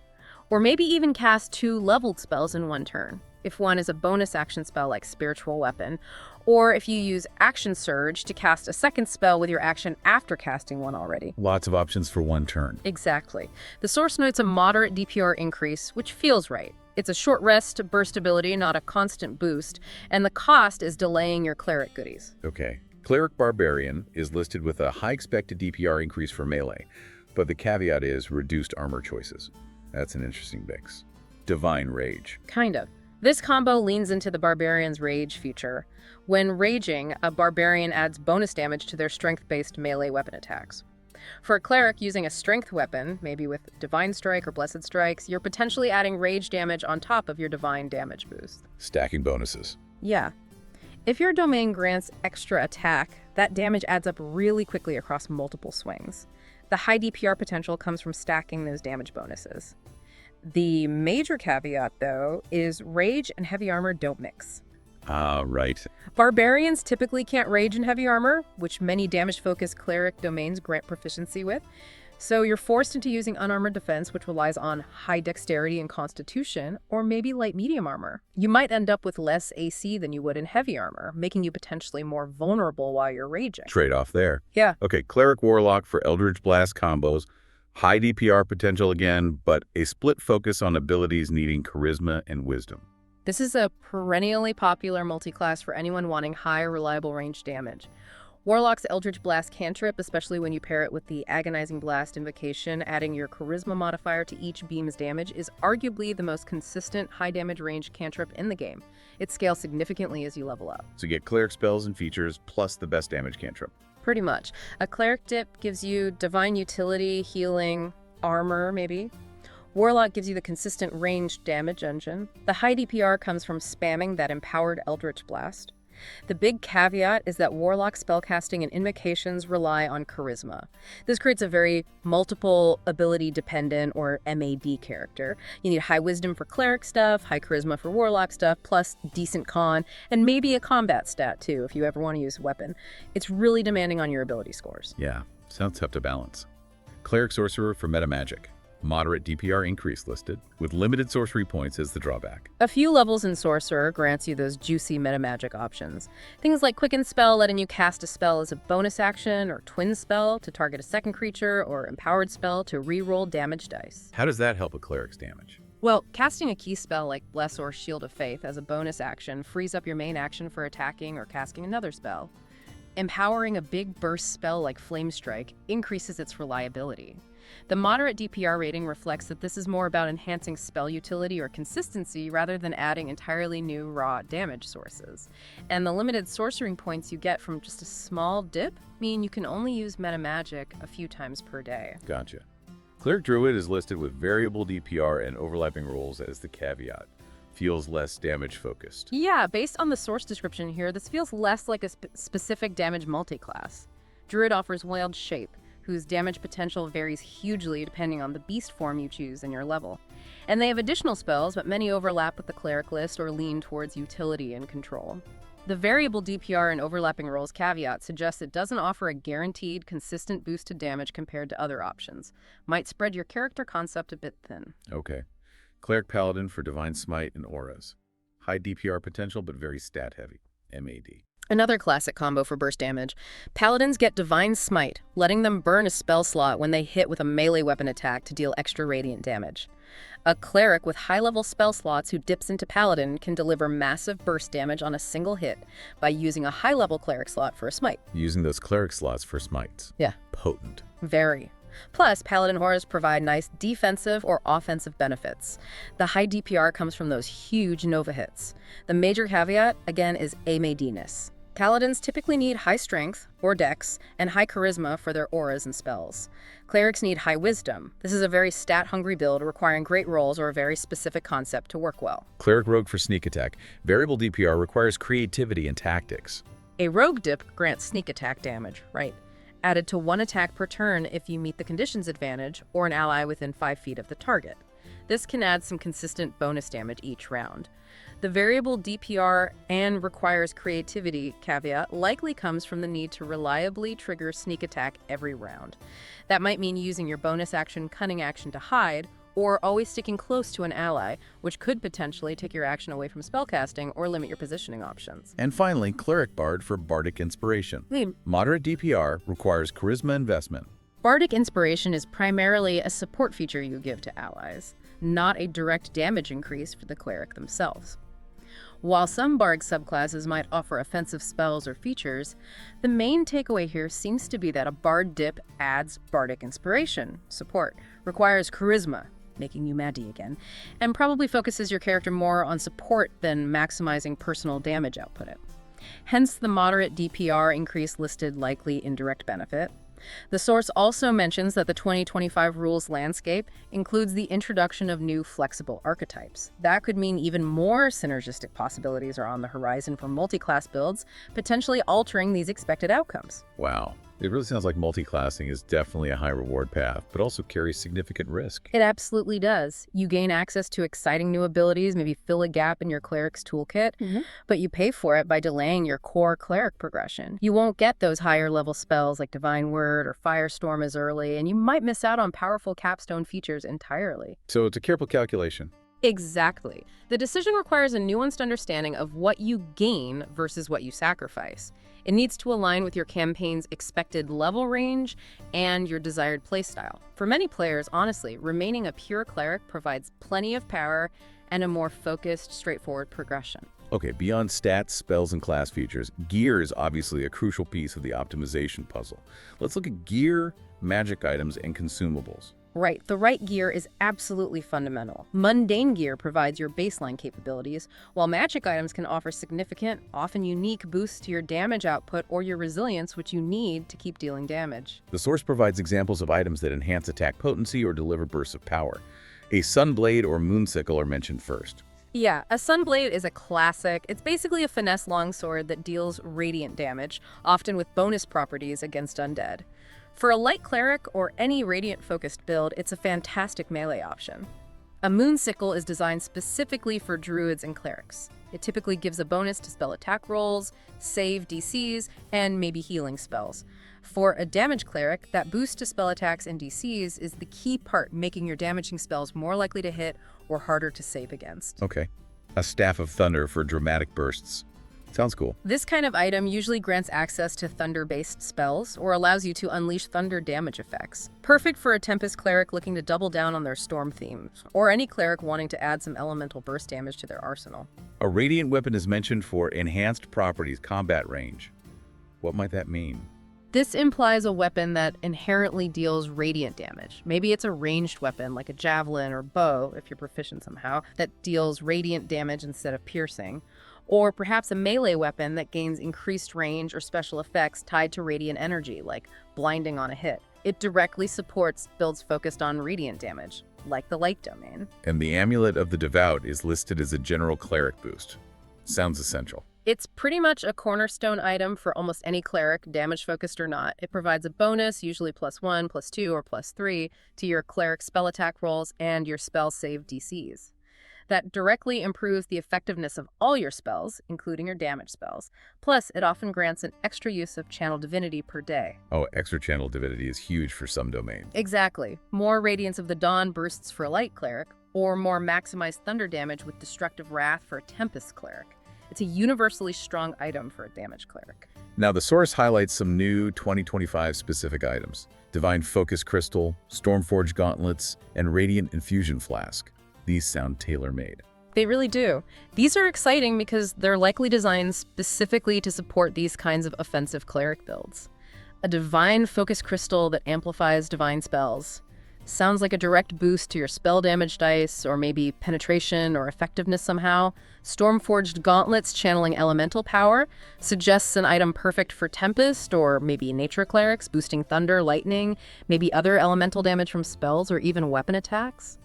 Or maybe even cast 2 leveled spells in one turn. if one is a bonus action spell like Spiritual Weapon, or if you use Action Surge to cast a second spell with your action after casting one already.
Lots of options for one turn.
Exactly. The source notes a moderate DPR increase, which feels right. It's a short rest burst ability, not a constant boost, and the cost is delaying your Cleric goodies.
Okay. Cleric Barbarian is listed with a high expected DPR increase for melee, but the caveat is reduced armor choices. That's an interesting mix. Divine Rage.
Kind of. This combo leans into the Barbarian's Rage feature. When raging, a Barbarian adds bonus damage to their strength-based melee weapon attacks. For a Cleric using a strength weapon, maybe with Divine Strike or Blessed Strikes, you're potentially adding rage damage on top of your Divine damage boost.
Stacking bonuses.
Yeah. If your domain grants extra attack, that damage adds up really quickly across multiple swings. The high DPR potential comes from stacking those damage bonuses. The major caveat, though, is rage and heavy armor don't mix.
Right.
Barbarians typically can't rage in heavy armor, which many damage-focused cleric domains grant proficiency with. So you're forced into using unarmored defense, which relies on high dexterity and constitution, or maybe light-medium armor. You might end up with less AC than you would in heavy armor, making you potentially more vulnerable while you're raging.
Trade-off there.
Yeah.
Okay, Cleric Warlock for Eldritch Blast combos. High DPR potential again, but a split focus on abilities needing charisma and wisdom.
This is a perennially popular multiclass for anyone wanting high, reliable range damage. Warlock's Eldritch Blast cantrip, especially when you pair it with the Agonizing Blast invocation, adding your charisma modifier to each beam's damage, is arguably the most consistent high damage range cantrip in the game. It scales significantly as you level up.
So get Cleric spells and features, plus the best damage cantrip.
Pretty much. A Cleric dip gives you divine utility, healing, armor, maybe. Warlock gives you the consistent ranged damage engine. The high DPR comes from spamming that empowered Eldritch Blast. The big caveat is that Warlock spellcasting and invocations rely on charisma. This creates a very multiple ability dependent, or MAD character. You need high wisdom for cleric stuff, high charisma for warlock stuff, plus decent con, and maybe a combat stat too if you ever want to use a weapon. It's really demanding on your ability scores.
Yeah, sounds tough to balance. Cleric Sorcerer for meta magic. Moderate DPR increase listed, with limited sorcery points as the drawback.
A few levels in Sorcerer grants you those juicy metamagic options. Things like Quicken Spell letting you cast a spell as a bonus action, or Twin Spell to target a second creature, or Empowered Spell to re-roll damage dice.
How does that help a cleric's damage?
Well, casting a key spell like Bless or Shield of Faith as a bonus action frees up your main action for attacking or casting another spell. Empowering a big burst spell like Flame Strike increases its reliability. The moderate DPR rating reflects that this is more about enhancing spell utility or consistency rather than adding entirely new raw damage sources. And the limited sorcering points you get from just a small dip mean you can only use meta magic a few times per day.
Gotcha. Cleric Druid is listed with variable DPR and overlapping rolls as the caveat. Feels less damage focused.
Yeah, based on the source description here, this feels less like a specific damage multiclass. Druid offers Wild Shape, whose damage potential varies hugely depending on the beast form you choose and your level. And they have additional spells, but many overlap with the cleric list or lean towards utility and control. The variable DPR and overlapping rolls caveat suggests it doesn't offer a guaranteed, consistent boost to damage compared to other options. Might spread your character concept a bit thin.
Okay. Cleric Paladin for Divine Smite and Auras. High DPR potential, but very stat heavy. MAD.
Another classic combo for burst damage. Paladins get Divine Smite, letting them burn a spell slot when they hit with a melee weapon attack to deal extra radiant damage. A cleric with high-level spell slots who dips into Paladin can deliver massive burst damage on a single hit by using a high-level cleric slot for a smite.
Using those cleric slots for smites.
Yeah.
Potent.
Very. Plus, Paladin horrors provide nice defensive or offensive benefits. The high DPR comes from those huge Nova hits. The major caveat, again, is MAD-ness. Paladins typically need high strength, or dex, and high charisma for their auras and spells. Clerics need high wisdom. This is a very stat-hungry build requiring great rolls or a very specific concept to work well.
Cleric Rogue for sneak attack. Variable DPR requires creativity and tactics.
A rogue dip grants sneak attack damage, right? Added to 1 attack per turn if you meet the conditions advantage or an ally within 5 feet of the target. This can add some consistent bonus damage each round. The variable DPR and requires creativity caveat likely comes from the need to reliably trigger sneak attack every round. That might mean using your bonus action, cunning action to hide, or always sticking close to an ally, which could potentially take your action away from spellcasting or limit your positioning options.
And finally, Cleric Bard for Bardic Inspiration. Moderate DPR requires charisma investment.
Bardic Inspiration is primarily a support feature you give to allies, not a direct damage increase for the cleric themselves. While some Bard subclasses might offer offensive spells or features, the main takeaway here seems to be that a Bard dip adds Bardic Inspiration support, requires charisma, making you Maddie again, and probably focuses your character more on support than maximizing personal damage output. Hence the moderate DPR increase listed likely indirect benefit. The source also mentions that the 2025 rules landscape includes the introduction of new flexible archetypes. That could mean even more synergistic possibilities are on the horizon for multi-class builds, potentially altering these expected outcomes.
Wow. It really sounds like multiclassing is definitely a high reward path, but also carries significant risk.
It absolutely does. You gain access to exciting new abilities, maybe fill a gap in your cleric's toolkit, but you pay for it by delaying your core cleric progression. You won't get those higher level spells like Divine Word or Firestorm as early, and you might miss out on powerful capstone features entirely.
So it's a careful calculation.
Exactly. The decision requires a nuanced understanding of what you gain versus what you sacrifice. It needs to align with your campaign's expected level range and your desired playstyle. For many players, honestly, remaining a pure cleric provides plenty of power and a more focused, straightforward progression.
Okay, beyond stats, spells, and class features, gear is obviously a crucial piece of the optimization puzzle. Let's look at gear, magic items, and consumables.
Right, the right gear is absolutely fundamental. Mundane gear provides your baseline capabilities, while magic items can offer significant, often unique boosts to your damage output or your resilience, which you need to keep dealing damage.
The source provides examples of items that enhance attack potency or deliver bursts of power. A Sunblade or Moonsickle are mentioned first.
Yeah, a Sunblade is a classic. It's basically a finesse longsword that deals radiant damage, often with bonus properties against undead. For a light cleric or any radiant-focused build, it's a fantastic melee option. A Moonsickle is designed specifically for druids and clerics. It typically gives a bonus to spell attack rolls, save DCs, and maybe healing spells. For a damage cleric, that boost to spell attacks and DCs is the key part, making your damaging spells more likely to hit or harder to save against.
Okay. A Staff of Thunder for dramatic bursts. Sounds cool.
This kind of item usually grants access to thunder-based spells or allows you to unleash thunder damage effects. Perfect for a Tempest cleric looking to double down on their storm themes, or any cleric wanting to add some elemental burst damage to their arsenal.
A radiant weapon is mentioned for enhanced properties, combat range. What might that mean?
This implies a weapon that inherently deals radiant damage. Maybe it's a ranged weapon like a javelin or bow, if you're proficient somehow, that deals radiant damage instead of piercing. Or perhaps a melee weapon that gains increased range or special effects tied to radiant energy, like blinding on a hit. It directly supports builds focused on radiant damage, like the Light Domain.
And the Amulet of the Devout is listed as a general cleric boost. Sounds essential.
It's pretty much a cornerstone item for almost any cleric, damage-focused or not. It provides a bonus, usually +1, +2, or +3, to your cleric spell attack rolls and your spell save DCs. That directly improves the effectiveness of all your spells, including your damage spells. Plus, it often grants an extra use of Channel Divinity per day.
Oh, extra Channel Divinity is huge for some domains.
Exactly. More Radiance of the Dawn bursts for a light cleric, or more maximized thunder damage with Destructive Wrath for a Tempest cleric. It's a universally strong item for a damage cleric.
Now, the source highlights some new 2025 specific items. Divine Focus Crystal, Stormforge Gauntlets, and Radiant Infusion Flask. These sound tailor-made.
They really do. These are exciting because they're likely designed specifically to support these kinds of offensive cleric builds. A Divine Focus Crystal that amplifies divine spells. Sounds like a direct boost to your spell damage dice, or maybe penetration or effectiveness somehow. Stormforged Gauntlets channeling elemental power suggests an item perfect for Tempest, or maybe Nature Clerics, boosting thunder, lightning, maybe other elemental damage from spells or even weapon attacks.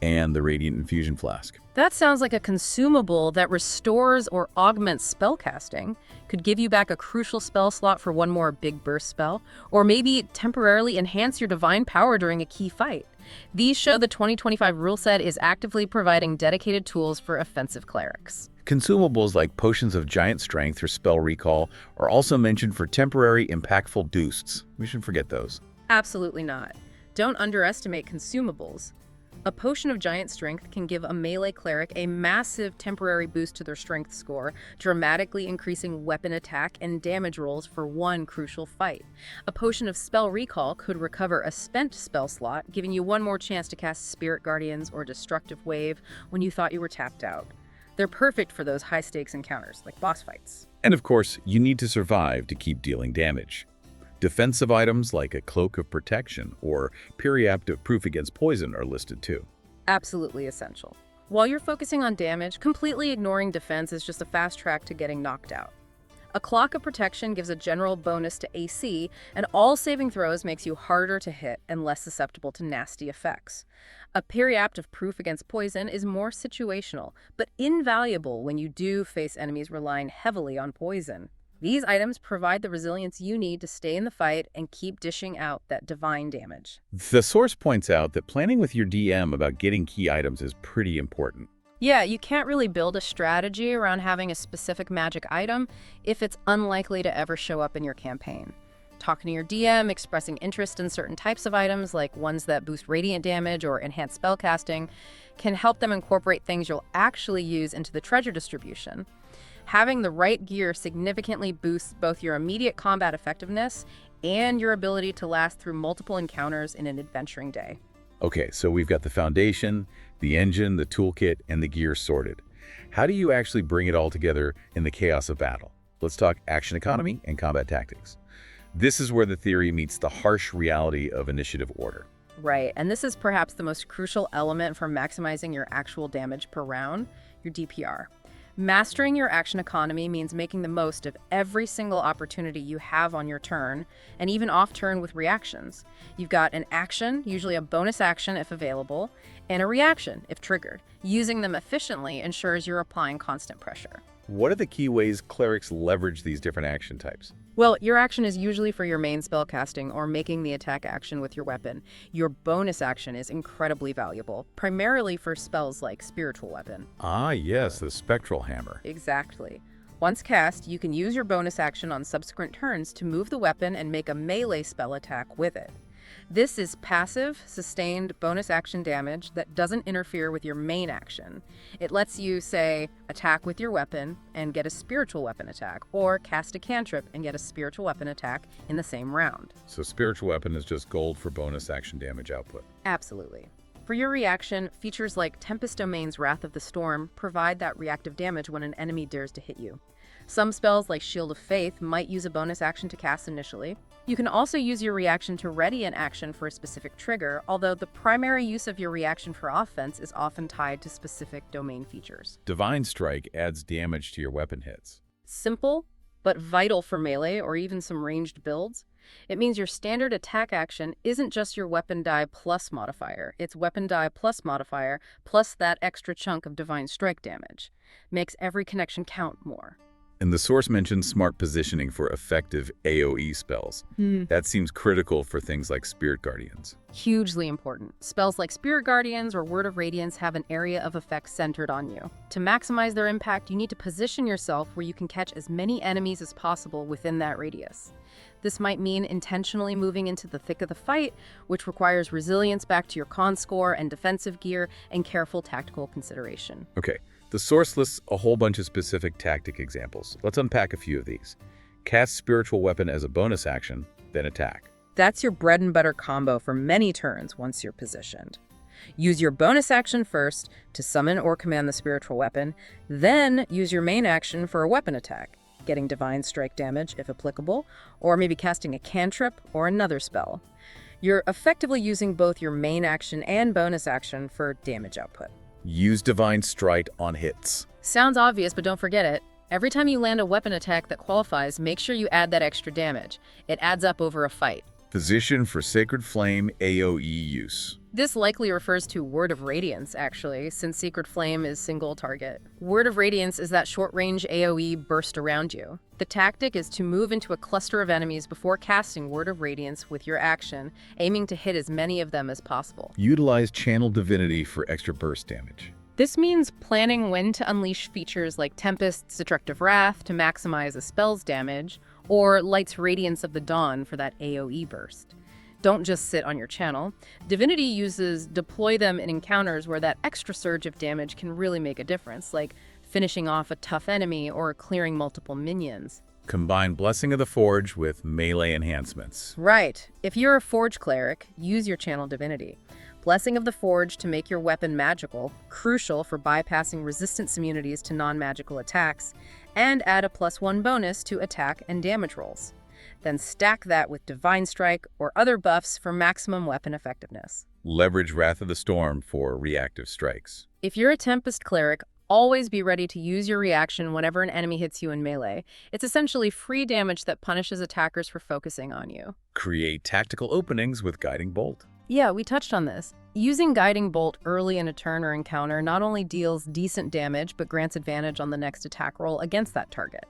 And the Radiant Infusion Flask.
That sounds like a consumable that restores or augments spellcasting, could give you back a crucial spell slot for one more big burst spell, or maybe temporarily enhance your divine power during a key fight. These show the 2025 rule set is actively providing dedicated tools for offensive clerics.
Consumables like Potions of Giant Strength or Spell Recall are also mentioned for temporary, impactful boosts. We shouldn't forget those.
Absolutely not. Don't underestimate consumables. A potion of giant strength can give a melee cleric a massive temporary boost to their strength score, dramatically increasing weapon attack and damage rolls for one crucial fight. A potion of spell recall could recover a spent spell slot, giving you one more chance to cast Spirit Guardians or Destructive Wave when you thought you were tapped out. They're perfect for those high-stakes encounters, like boss fights.
And of course, you need to survive to keep dealing damage. Defensive items like a Cloak of Protection or Periaptive Proof Against Poison are listed too.
Absolutely essential. While you're focusing on damage, completely ignoring defense is just a fast track to getting knocked out. A Cloak of Protection gives a general bonus to AC, and all saving throws makes you harder to hit and less susceptible to nasty effects. A Periaptive Proof Against Poison is more situational, but invaluable when you do face enemies relying heavily on poison. These items provide the resilience you need to stay in the fight and keep dishing out that divine damage.
The source points out that planning with your DM about getting key items is pretty important.
Yeah, you can't really build a strategy around having a specific magic item if it's unlikely to ever show up in your campaign. Talking to your DM, expressing interest in certain types of items, like ones that boost radiant damage or enhance spellcasting, can help them incorporate things you'll actually use into the treasure distribution. Having the right gear significantly boosts both your immediate combat effectiveness and your ability to last through multiple encounters in an adventuring day.
Okay, so we've got the foundation, the engine, the toolkit, and the gear sorted. How do you actually bring it all together in the chaos of battle? Let's talk action economy and combat tactics. This is where the theory meets the harsh reality of initiative order.
Right, and this is perhaps the most crucial element for maximizing your actual damage per round, your DPR. Mastering your action economy means making the most of every single opportunity you have on your turn, and even off turn with reactions. You've got an action, usually a bonus action if available, and a reaction if triggered. Using them efficiently ensures you're applying constant pressure.
What are the key ways clerics leverage these different action types?
Well, your action is usually for your main spell casting or making the attack action with your weapon. Your bonus action is incredibly valuable, primarily for spells like Spiritual Weapon.
Ah, yes, the Spectral Hammer.
Exactly. Once cast, you can use your bonus action on subsequent turns to move the weapon and make a melee spell attack with it. This is passive, sustained bonus action damage that doesn't interfere with your main action. It lets you, say, attack with your weapon and get a spiritual weapon attack, or cast a cantrip and get a spiritual weapon attack in the same round.
So spiritual weapon is just gold for bonus action damage output.
Absolutely. For your reaction, features like Tempest Domain's Wrath of the Storm provide that reactive damage when an enemy dares to hit you. Some spells like Shield of Faith might use a bonus action to cast initially. You can also use your reaction to ready an action for a specific trigger, although the primary use of your reaction for offense is often tied to specific domain features.
Divine Strike adds damage to your weapon hits.
Simple, but vital for melee or even some ranged builds. It means your standard attack action isn't just your weapon die plus modifier, it's weapon die plus modifier plus that extra chunk of Divine Strike damage. Makes every connection count more.
And the source mentions smart positioning for effective AoE spells. That seems critical for things like Spirit Guardians.
Hugely important. Spells like Spirit Guardians or Word of Radiance have an area of effect centered on you. To maximize their impact, you need to position yourself where you can catch as many enemies as possible within that radius. This might mean intentionally moving into the thick of the fight, which requires resilience back to your con score and defensive gear and careful tactical consideration.
Okay. The source lists a whole bunch of specific tactic examples. Let's unpack a few of these. Cast Spiritual Weapon as a bonus action, then attack.
That's your bread and butter combo for many turns once you're positioned. Use your bonus action first to summon or command the spiritual weapon, then use your main action for a weapon attack, getting Divine Strike damage if applicable, or maybe casting a cantrip or another spell. You're effectively using both your main action and bonus action for damage output.
Use Divine Strike on hits.
Sounds obvious, but don't forget it. Every time you land a weapon attack that qualifies, make sure you add that extra damage. It adds up over a fight.
Position for Sacred Flame AoE use.
This likely refers to Word of Radiance, actually, since Sacred Flame is single target. Word of Radiance is that short-range AoE burst around you. The tactic is to move into a cluster of enemies before casting Word of Radiance with your action, aiming to hit as many of them as possible.
Utilize Channel Divinity for extra burst damage.
This means planning when to unleash features like Tempest's Destructive Wrath to maximize a spell's damage, or Light's Radiance of the Dawn for that AoE burst. don't just sit on your channel. Divinity uses deploy them in encounters where that extra surge of damage can really make a difference, like finishing off a tough enemy or clearing multiple minions.
Combine Blessing of the Forge with melee enhancements.
Right. If you're a Forge Cleric, use your channel Divinity. Blessing of the Forge to make your weapon magical, crucial for bypassing resistance immunities to non-magical attacks, and add a +1 bonus to attack and damage rolls. Then stack that with Divine Strike or other buffs for maximum weapon effectiveness.
Leverage Wrath of the Storm for reactive strikes.
If you're a Tempest Cleric, always be ready to use your reaction whenever an enemy hits you in melee. It's essentially free damage that punishes attackers for focusing on you.
Create tactical openings with Guiding Bolt.
Yeah, we touched on this. Using Guiding Bolt early in a turn or encounter not only deals decent damage, but grants advantage on the next attack roll against that target.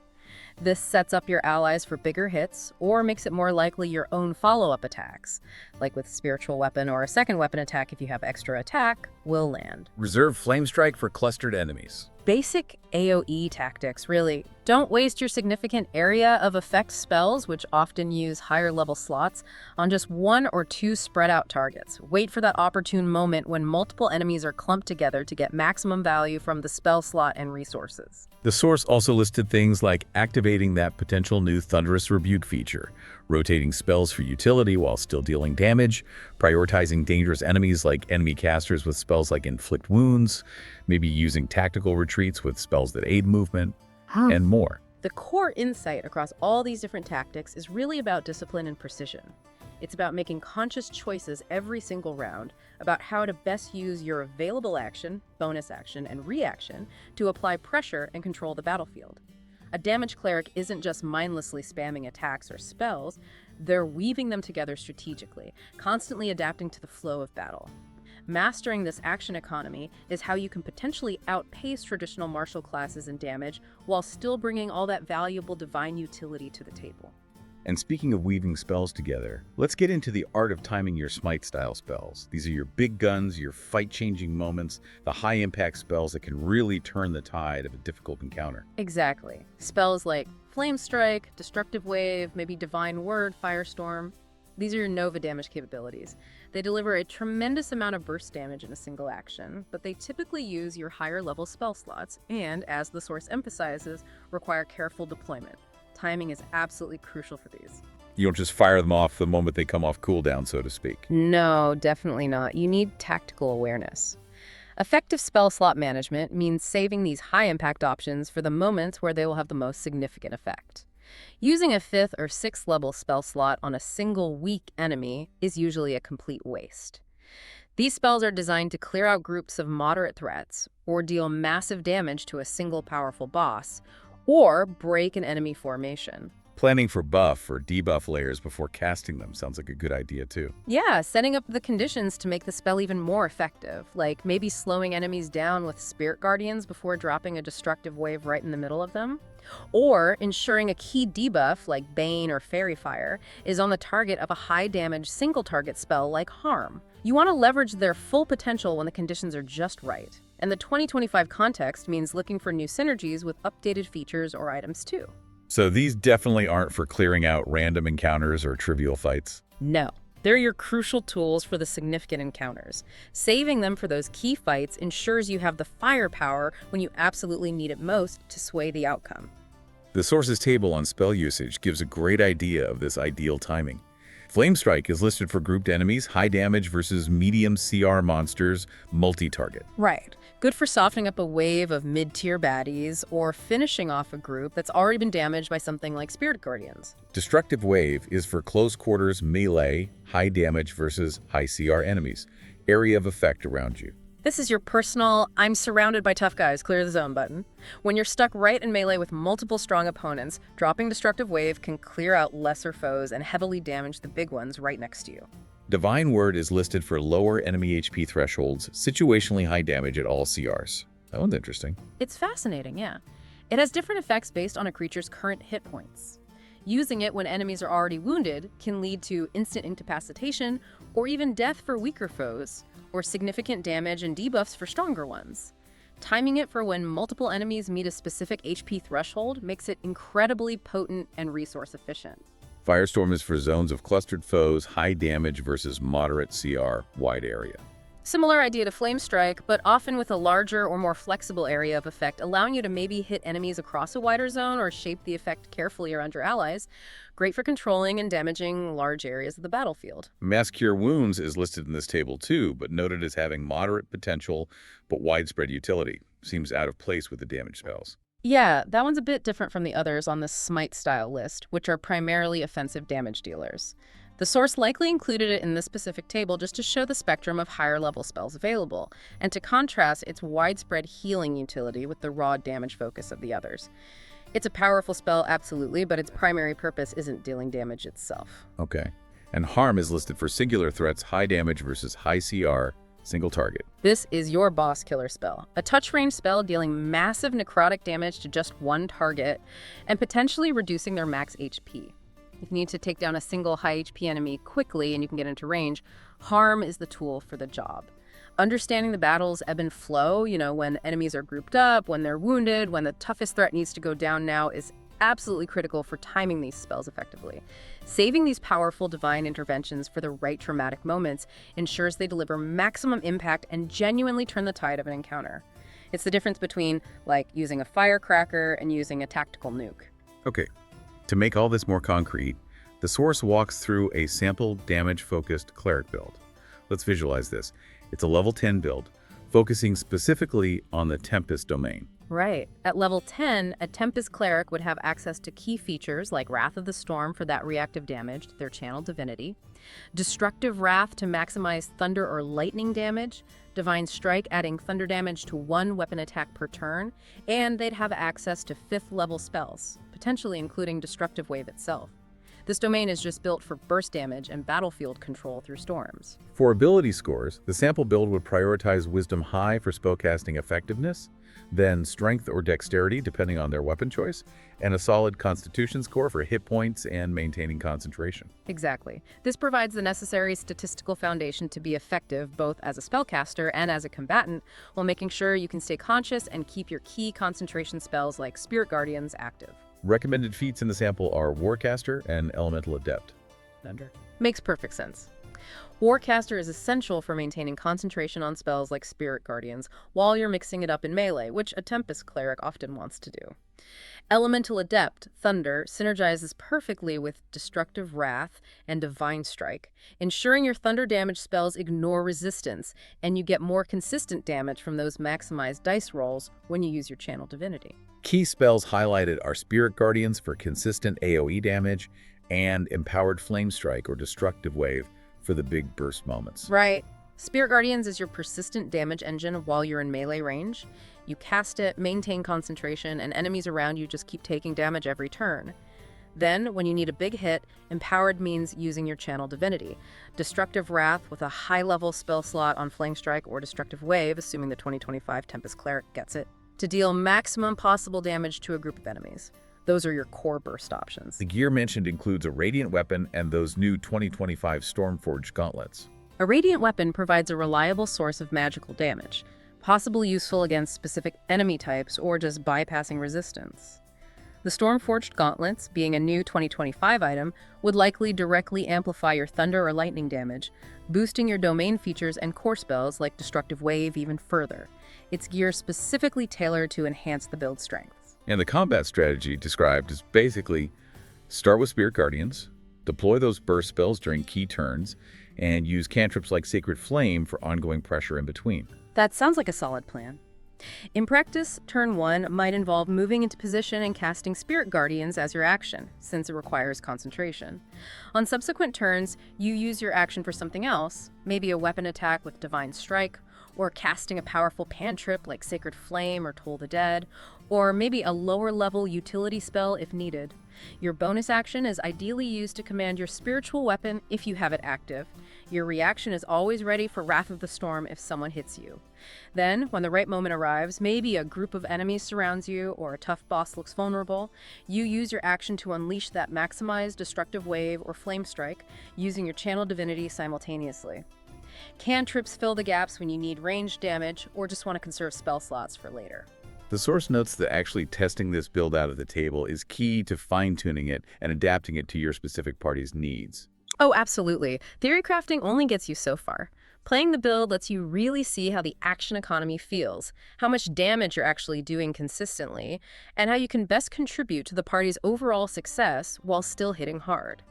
This sets up your allies for bigger hits, or makes it more likely your own follow-up attacks, like with Spiritual Weapon or a second weapon attack if you have extra attack, will land.
Reserve Flame Strike for clustered enemies.
Basic AoE tactics, really. Don't waste your significant area of effect spells, which often use higher level slots, on just 1 or 2 spread out targets. Wait for that opportune moment when multiple enemies are clumped together to get maximum value from the spell slot and resources.
The source also listed things like activating that potential new Thunderous Rebuke feature, rotating spells for utility while still dealing damage, prioritizing dangerous enemies like enemy casters with spells like Inflict Wounds, maybe using tactical retreats with spells that aid movement, and more.
The core insight across all these different tactics is really about discipline and precision. It's about making conscious choices every single round about how to best use your available action, bonus action, and reaction to apply pressure and control the battlefield. A damage cleric isn't just mindlessly spamming attacks or spells, they're weaving them together strategically, constantly adapting to the flow of battle. Mastering this action economy is how you can potentially outpace traditional martial classes in damage while still bringing all that valuable divine utility to the table.
And speaking of weaving spells together, let's get into the art of timing your Smite-style spells. These are your big guns, your fight-changing moments, the high-impact spells that can really turn the tide of a difficult encounter.
Exactly. Spells like Flame Strike, Destructive Wave, maybe Divine Word, Firestorm. These are your Nova damage capabilities. They deliver a tremendous amount of burst damage in a single action, but they typically use your higher-level spell slots and, as the source emphasizes, require careful deployment. Timing is absolutely crucial for these.
You don't just fire them off the moment they come off cooldown, so to speak.
No, definitely not. You need tactical awareness. Effective spell slot management means saving these high-impact options for the moments where they will have the most significant effect. Using a 5th or 6th level spell slot on a single weak enemy is usually a complete waste. These spells are designed to clear out groups of moderate threats, or deal massive damage to a single powerful boss, or break an enemy formation.
Planning for buff or debuff layers before casting them sounds like a good idea too.
Yeah, setting up the conditions to make the spell even more effective, like maybe slowing enemies down with Spirit Guardians before dropping a destructive wave right in the middle of them, or ensuring a key debuff like Bane or Fairy Fire is on the target of a high-damage single-target spell like Harm. You want to leverage their full potential when the conditions are just right. And the 2025 context means looking for new synergies with updated features or items too.
So these definitely aren't for clearing out random encounters or trivial fights.
No, they're your crucial tools for the significant encounters. Saving them for those key fights ensures you have the firepower when you absolutely need it most to sway the outcome.
The source's table on spell usage gives a great idea of this ideal timing. Flame Strike is listed for grouped enemies, high damage versus medium CR monsters, multi-target.
Right. Good for softening up a wave of mid-tier baddies or finishing off a group that's already been damaged by something like Spirit Guardians.
Destructive Wave is for close quarters melee, high damage versus high CR enemies, area of effect around you.
This is your personal, I'm surrounded by tough guys, clear the zone button. When you're stuck right in melee with multiple strong opponents, dropping Destructive Wave can clear out lesser foes and heavily damage the big ones right next to you.
Divine Word is listed for lower enemy HP thresholds, situationally high damage at all CRs. That one's interesting.
It's fascinating, yeah. It has different effects based on a creature's current hit points. Using it when enemies are already wounded can lead to instant incapacitation or even death for weaker foes, or significant damage and debuffs for stronger ones. Timing it for when multiple enemies meet a specific HP threshold makes it incredibly potent and resource efficient.
Firestorm is for zones of clustered foes, high damage versus moderate CR, wide area.
Similar idea to Flame Strike, but often with a larger or more flexible area of effect, allowing you to maybe hit enemies across a wider zone or shape the effect carefully around your allies. Great for controlling and damaging large areas of the battlefield.
Mass Cure Wounds is listed in this table too, but noted as having moderate potential but widespread utility. Seems out of place with the damage spells.
Yeah, that one's a bit different from the others on the Smite style list, which are primarily offensive damage dealers. The source likely included it in this specific table just to show the spectrum of higher level spells available, and to contrast its widespread healing utility with the raw damage focus of the others. It's a powerful spell, absolutely, but its primary purpose isn't dealing damage itself.
Okay. And Harm is listed for singular threats, high damage versus high CR, single target.
This is your boss killer spell, a touch range spell dealing massive necrotic damage to just one target and potentially reducing their max HP. If you need to take down a single high HP enemy quickly and you can get into range, Harm is the tool for the job. Understanding the battle's ebb and flow, when enemies are grouped up, when they're wounded, when the toughest threat needs to go down now is absolutely critical for timing these spells effectively. Saving these powerful divine interventions for the right traumatic moments ensures they deliver maximum impact and genuinely turn the tide of an encounter. It's the difference between, using a firecracker and using a tactical nuke.
Okay. To make all this more concrete, the source walks through a sample damage-focused cleric build. Let's visualize this. It's a level 10 build, focusing specifically on the Tempest domain.
Right. At level 10, a Tempest Cleric would have access to key features like Wrath of the Storm for that reactive damage to their channel divinity, Destructive Wrath to maximize thunder or lightning damage, Divine Strike adding thunder damage to one weapon attack per turn, and they'd have access to 5th level spells, potentially including Destructive Wave itself. This domain is just built for burst damage and battlefield control through storms.
For ability scores, the sample build would prioritize Wisdom High for spellcasting effectiveness, then Strength or Dexterity depending on their weapon choice, and a solid Constitution score for hit points and maintaining concentration.
Exactly. This provides the necessary statistical foundation to be effective both as a spellcaster and as a combatant, while making sure you can stay conscious and keep your key concentration spells like Spirit Guardians active.
Recommended feats in the sample are Warcaster and Elemental Adept.
Thunder. Makes perfect sense. Warcaster is essential for maintaining concentration on spells like Spirit Guardians while you're mixing it up in melee, which a Tempest Cleric often wants to do. Elemental Adept, Thunder, synergizes perfectly with Destructive Wrath and Divine Strike, ensuring your thunder damage spells ignore resistance, and you get more consistent damage from those maximized dice rolls when you use your Channel Divinity.
Key spells highlighted are Spirit Guardians for consistent AoE damage and Empowered Flame Strike or Destructive Wave for the big burst moments.
Right. Spirit Guardians is your persistent damage engine while you're in melee range. You cast it, maintain concentration, and enemies around you just keep taking damage every turn. Then, when you need a big hit, Empowered means using your Channel Divinity. Destructive Wrath with a high-level spell slot on Flame Strike or Destructive Wave, assuming the 2025 Tempest Cleric gets it, to deal maximum possible damage to a group of enemies. Those are your core burst options.
The gear mentioned includes a Radiant Weapon and those new 2025 Stormforged Gauntlets.
A Radiant Weapon provides a reliable source of magical damage, possibly useful against specific enemy types or just bypassing resistance. The Stormforged Gauntlets, being a new 2025 item, would likely directly amplify your thunder or lightning damage, boosting your domain features and core spells like Destructive Wave even further. It's gear specifically tailored to enhance the build strengths.
And the combat strategy described is basically start with Spirit Guardians, deploy those burst spells during key turns, and use cantrips like Sacred Flame for ongoing pressure in between.
That sounds like a solid plan. In practice, turn 1 might involve moving into position and casting Spirit Guardians as your action, since it requires concentration. On subsequent turns, you use your action for something else, maybe a weapon attack with Divine Strike, or casting a powerful cantrip like Sacred Flame or Toll the Dead, or maybe a lower-level utility spell if needed. Your bonus action is ideally used to command your spiritual weapon if you have it active. Your reaction is always ready for Wrath of the Storm if someone hits you. Then, when the right moment arrives, maybe a group of enemies surrounds you or a tough boss looks vulnerable, you use your action to unleash that maximized Destructive Wave or Flame Strike using your Channel Divinity simultaneously. Cantrips fill the gaps when you need ranged damage or just want to conserve spell slots for later.
The source notes that actually testing this build out at the table is key to fine-tuning it and adapting it to your specific party's needs.
Oh, absolutely. Theory crafting only gets you so far. Playing the build lets you really see how the action economy feels, how much damage you're actually doing consistently, and how you can best contribute to the party's overall success while still hitting hard.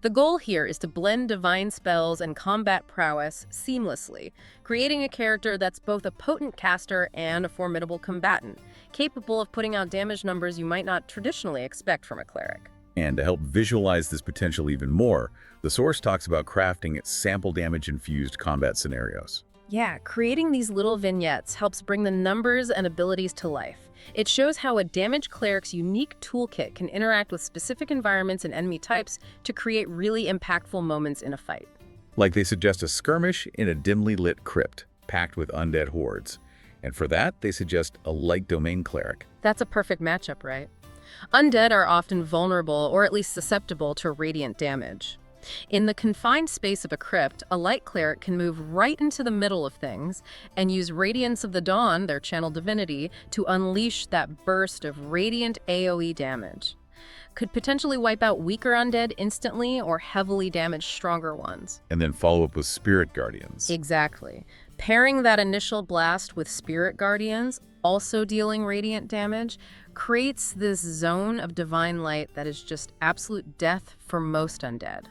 The goal here is to blend divine spells and combat prowess seamlessly, creating a character that's both a potent caster and a formidable combatant, capable of putting out damage numbers you might not traditionally expect from a cleric.
And to help visualize this potential even more, the source talks about crafting sample damage-infused combat scenarios.
Yeah, creating these little vignettes helps bring the numbers and abilities to life. It shows how a damage cleric's unique toolkit can interact with specific environments and enemy types to create really impactful moments in a fight.
Like they suggest a skirmish in a dimly lit crypt, packed with undead hordes. And for that, they suggest a light domain cleric.
That's a perfect matchup, right? Undead are often vulnerable or at least susceptible to radiant damage. In the confined space of a crypt, a light cleric can move right into the middle of things and use Radiance of the Dawn, their channel divinity, to unleash that burst of radiant AoE damage. Could potentially wipe out weaker undead instantly or heavily damage stronger ones.
And then follow up with spirit guardians.
Exactly. Pairing that initial blast with spirit guardians, also dealing radiant damage, creates this zone of divine light that is just absolute death for most undead.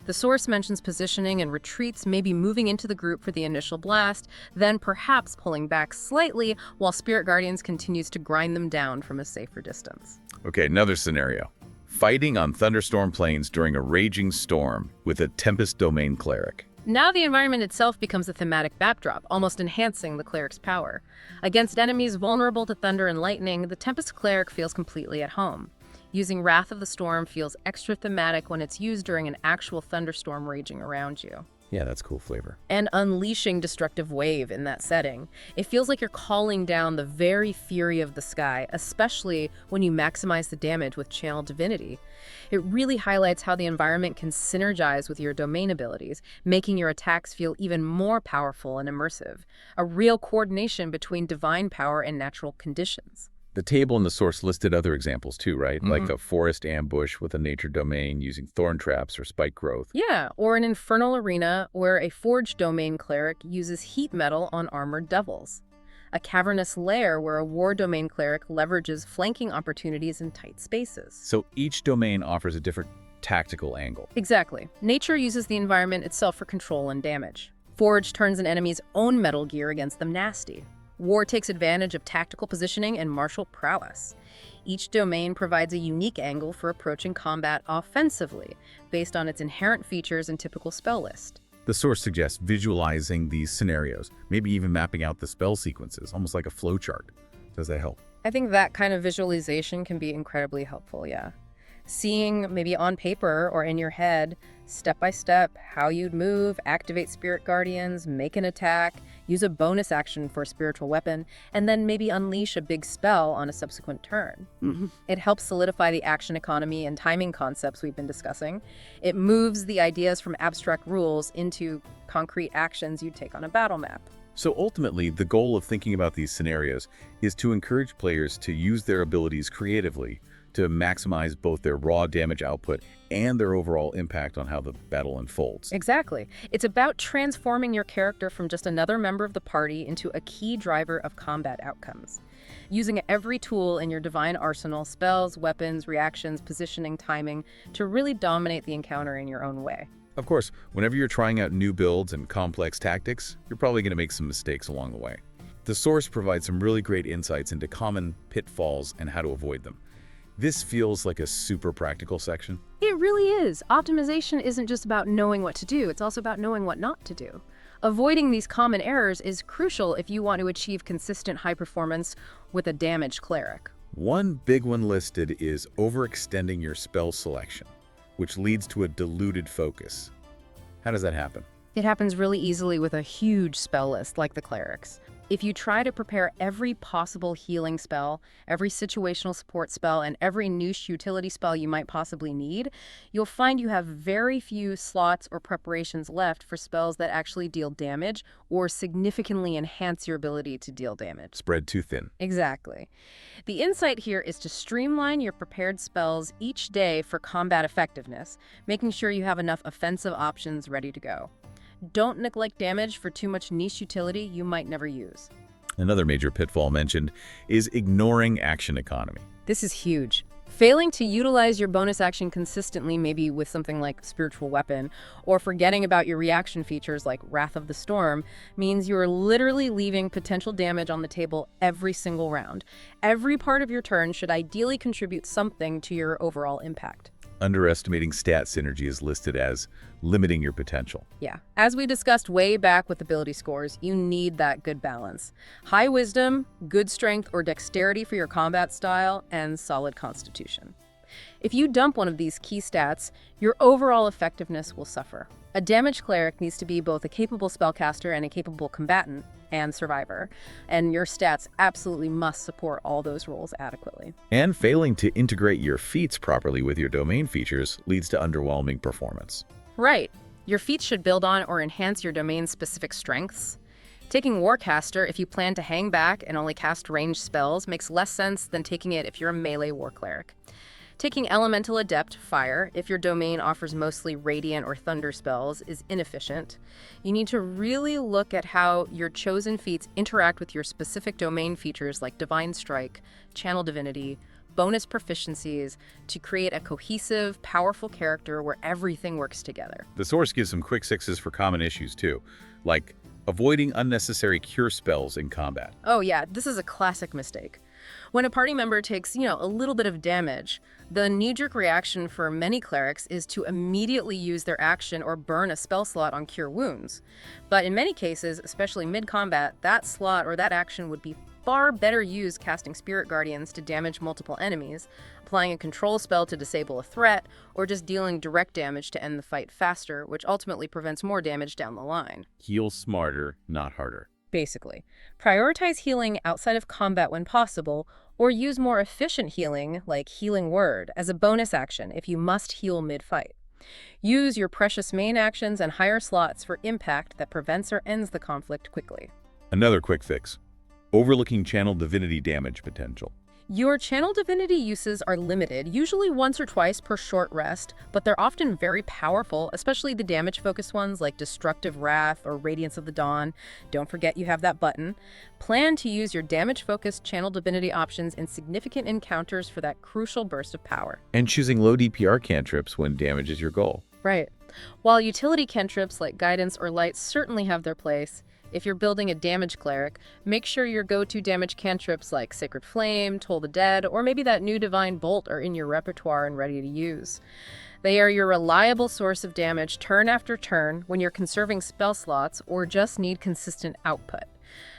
The source mentions positioning and retreats, maybe moving into the group for the initial blast, then perhaps pulling back slightly while Spirit Guardians continues to grind them down from a safer distance.
Okay, another scenario. Fighting on thunderstorm plains during a raging storm with a Tempest Domain Cleric.
Now the environment itself becomes a thematic backdrop, almost enhancing the cleric's power. Against enemies vulnerable to thunder and lightning, the Tempest Cleric feels completely at home. Using Wrath of the Storm feels extra thematic when it's used during an actual thunderstorm raging around you.
Yeah, that's cool flavor.
And unleashing Destructive Wave in that setting. It feels like you're calling down the very fury of the sky, especially when you maximize the damage with Channel Divinity. It really highlights how the environment can synergize with your domain abilities, making your attacks feel even more powerful and immersive. A real coordination between divine power and natural conditions.
The table in the source listed other examples too, right? Like a forest ambush with a nature domain using thorn traps or spike growth.
Yeah, or an infernal arena where a forged domain cleric uses heat metal on armored devils. A cavernous lair where a war domain cleric leverages flanking opportunities in tight spaces.
So each domain offers a different tactical angle.
Exactly. Nature uses the environment itself for control and damage. Forge turns an enemy's own metal gear against them nasty. War takes advantage of tactical positioning and martial prowess. Each domain provides a unique angle for approaching combat offensively, based on its inherent features and typical spell list.
The source suggests visualizing these scenarios, maybe even mapping out the spell sequences, almost like a flowchart. Does that help?
I think that kind of visualization can be incredibly helpful, yeah. Seeing maybe on paper or in your head, step by step, how you'd move, activate Spirit Guardians, make an attack, use a bonus action for a spiritual weapon, and then maybe unleash a big spell on a subsequent turn. It helps solidify the action economy and timing concepts we've been discussing. It moves the ideas from abstract rules into concrete actions you'd take on a battle map.
So ultimately, the goal of thinking about these scenarios is to encourage players to use their abilities creatively to maximize both their raw damage output and their overall impact on how the battle unfolds.
Exactly. It's about transforming your character from just another member of the party into a key driver of combat outcomes. Using every tool in your divine arsenal, spells, weapons, reactions, positioning, timing, to really dominate the encounter in your own way.
Of course, whenever you're trying out new builds and complex tactics, you're probably going to make some mistakes along the way. The source provides some really great insights into common pitfalls and how to avoid them. This feels like a super practical section.
It really is. Optimization isn't just about knowing what to do, it's also about knowing what not to do. Avoiding these common errors is crucial if you want to achieve consistent high performance with a damaged cleric.
One big one listed is overextending your spell selection, which leads to a diluted focus. How does that happen?
It happens really easily with a huge spell list like the Clerics. If you try to prepare every possible healing spell, every situational support spell, and every niche utility spell you might possibly need, you'll find you have very few slots or preparations left for spells that actually deal damage or significantly enhance your ability to deal damage.
Spread too thin.
Exactly. The insight here is to streamline your prepared spells each day for combat effectiveness, making sure you have enough offensive options ready to go. Don't neglect damage for too much niche utility you might never use.
Another major pitfall mentioned is ignoring action economy.
This is huge. Failing to utilize your bonus action consistently, maybe with something like Spiritual Weapon, or forgetting about your reaction features like Wrath of the Storm, means you're literally leaving potential damage on the table every single round. Every part of your turn should ideally contribute something to your overall impact.
Underestimating stat synergy is listed as limiting your potential.
Yeah. As we discussed way back with ability scores, you need that good balance. High wisdom, good strength or dexterity for your combat style, and solid constitution. If you dump one of these key stats, your overall effectiveness will suffer. A damage cleric needs to be both a capable spellcaster and a capable combatant and survivor, and your stats absolutely must support all those roles adequately.
And failing to integrate your feats properly with your domain features leads to underwhelming performance.
Right. Your feats should build on or enhance your domain's specific strengths. Taking Warcaster if you plan to hang back and only cast ranged spells makes less sense than taking it if you're a melee war cleric. Taking Elemental Adept, Fire, if your domain offers mostly Radiant or Thunder spells, is inefficient. You need to really look at how your chosen feats interact with your specific domain features like Divine Strike, Channel Divinity, bonus proficiencies to create a cohesive, powerful character where everything works together.
The source gives some quick fixes for common issues too, like avoiding unnecessary cure spells in combat.
Oh yeah, this is a classic mistake. When a party member takes, a little bit of damage, the knee-jerk reaction for many clerics is to immediately use their action or burn a spell slot on Cure Wounds. But in many cases, especially mid-combat, that slot or that action would be far better used casting Spirit Guardians to damage multiple enemies, applying a control spell to disable a threat, or just dealing direct damage to end the fight faster, which ultimately prevents more damage down the line.
Heal smarter, not harder.
Basically, prioritize healing outside of combat when possible, or use more efficient healing, like Healing Word, as a bonus action if you must heal mid-fight. Use your precious main actions and higher slots for impact that prevents or ends the conflict quickly.
Another quick fix: overlooking Channel Divinity damage potential.
Your Channel Divinity uses are limited, usually once or twice per short rest, but they're often very powerful, especially the damage-focused ones like Destructive Wrath or Radiance of the Dawn. Don't forget you have that button. Plan to use your damage-focused Channel Divinity options in significant encounters for that crucial burst of power.
And choosing low DPR cantrips when damage is your goal.
Right. While utility cantrips like Guidance or Light certainly have their place, if you're building a damage cleric, make sure your go-to damage cantrips like Sacred Flame, Toll the Dead, or maybe that new Divine Bolt are in your repertoire and ready to use. They are your reliable source of damage turn after turn when you're conserving spell slots or just need consistent output.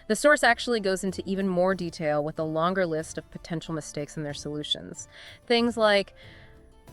The source actually goes into even more detail with a longer list of potential mistakes and their solutions. Things like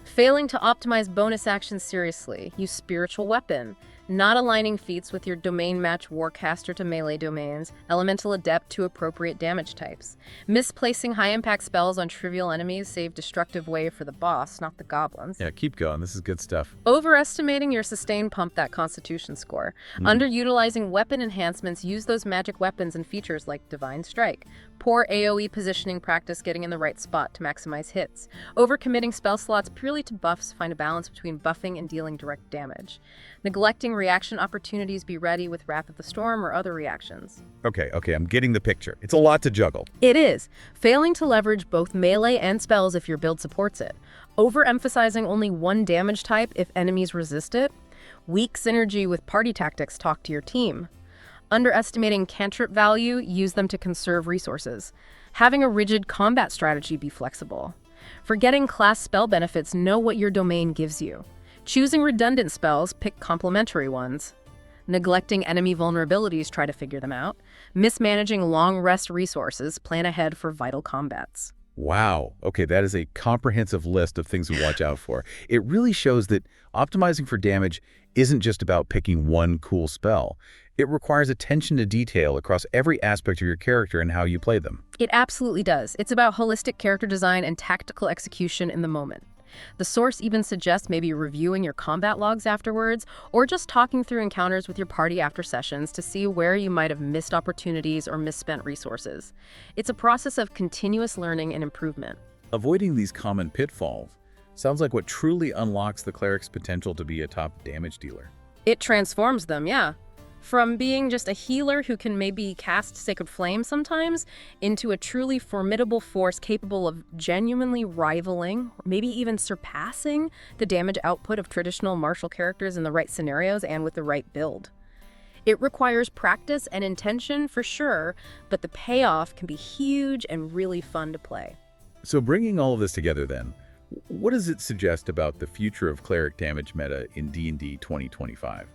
failing to optimize bonus actions seriously, use Spiritual Weapon, not aligning feats with your domain match Warcaster to melee domains, Elemental Adept to appropriate damage types, misplacing high-impact spells on trivial enemies save Destructive Wave for the boss, not the goblins.
Yeah, keep going. This is good stuff.
Overestimating your sustain pump that constitution score. Underutilizing weapon enhancements, use those magic weapons and features like Divine Strike. Poor AoE positioning practice getting in the right spot to maximize hits. Overcommitting spell slots purely to buffs, find a balance between buffing and dealing direct damage. Neglecting reaction opportunities, be ready with Wrath of the Storm or other reactions.
Okay, I'm getting the picture. It's a lot to juggle.
It is. Failing to leverage both melee and spells if your build supports it. Overemphasizing only one damage type if enemies resist it. Weak synergy with party tactics, talk to your team. Underestimating cantrip value, use them to conserve resources. Having a rigid combat strategy, be flexible. Forgetting class spell benefits, know what your domain gives you. Choosing redundant spells, pick complementary ones. Neglecting enemy vulnerabilities, try to figure them out. Mismanaging long rest resources, plan ahead for vital combats.
Wow. Okay, that is a comprehensive list of things to watch out for. It really shows that optimizing for damage isn't just about picking one cool spell. It requires attention to detail across every aspect of your character and how you play them.
It absolutely does. It's about holistic character design and tactical execution in the moment. The source even suggests maybe reviewing your combat logs afterwards, or just talking through encounters with your party after sessions to see where you might have missed opportunities or misspent resources. It's a process of continuous learning and improvement.
Avoiding these common pitfalls sounds like what truly unlocks the cleric's potential to be a top damage dealer.
It transforms them, yeah. From being just a healer who can maybe cast Sacred Flame sometimes, into a truly formidable force capable of genuinely rivaling, or maybe even surpassing, the damage output of traditional martial characters in the right scenarios and with the right build. It requires practice and intention for sure, but the payoff can be huge and really fun to play.
So bringing all of this together then, what does it suggest about the future of cleric damage meta in D&D 2025?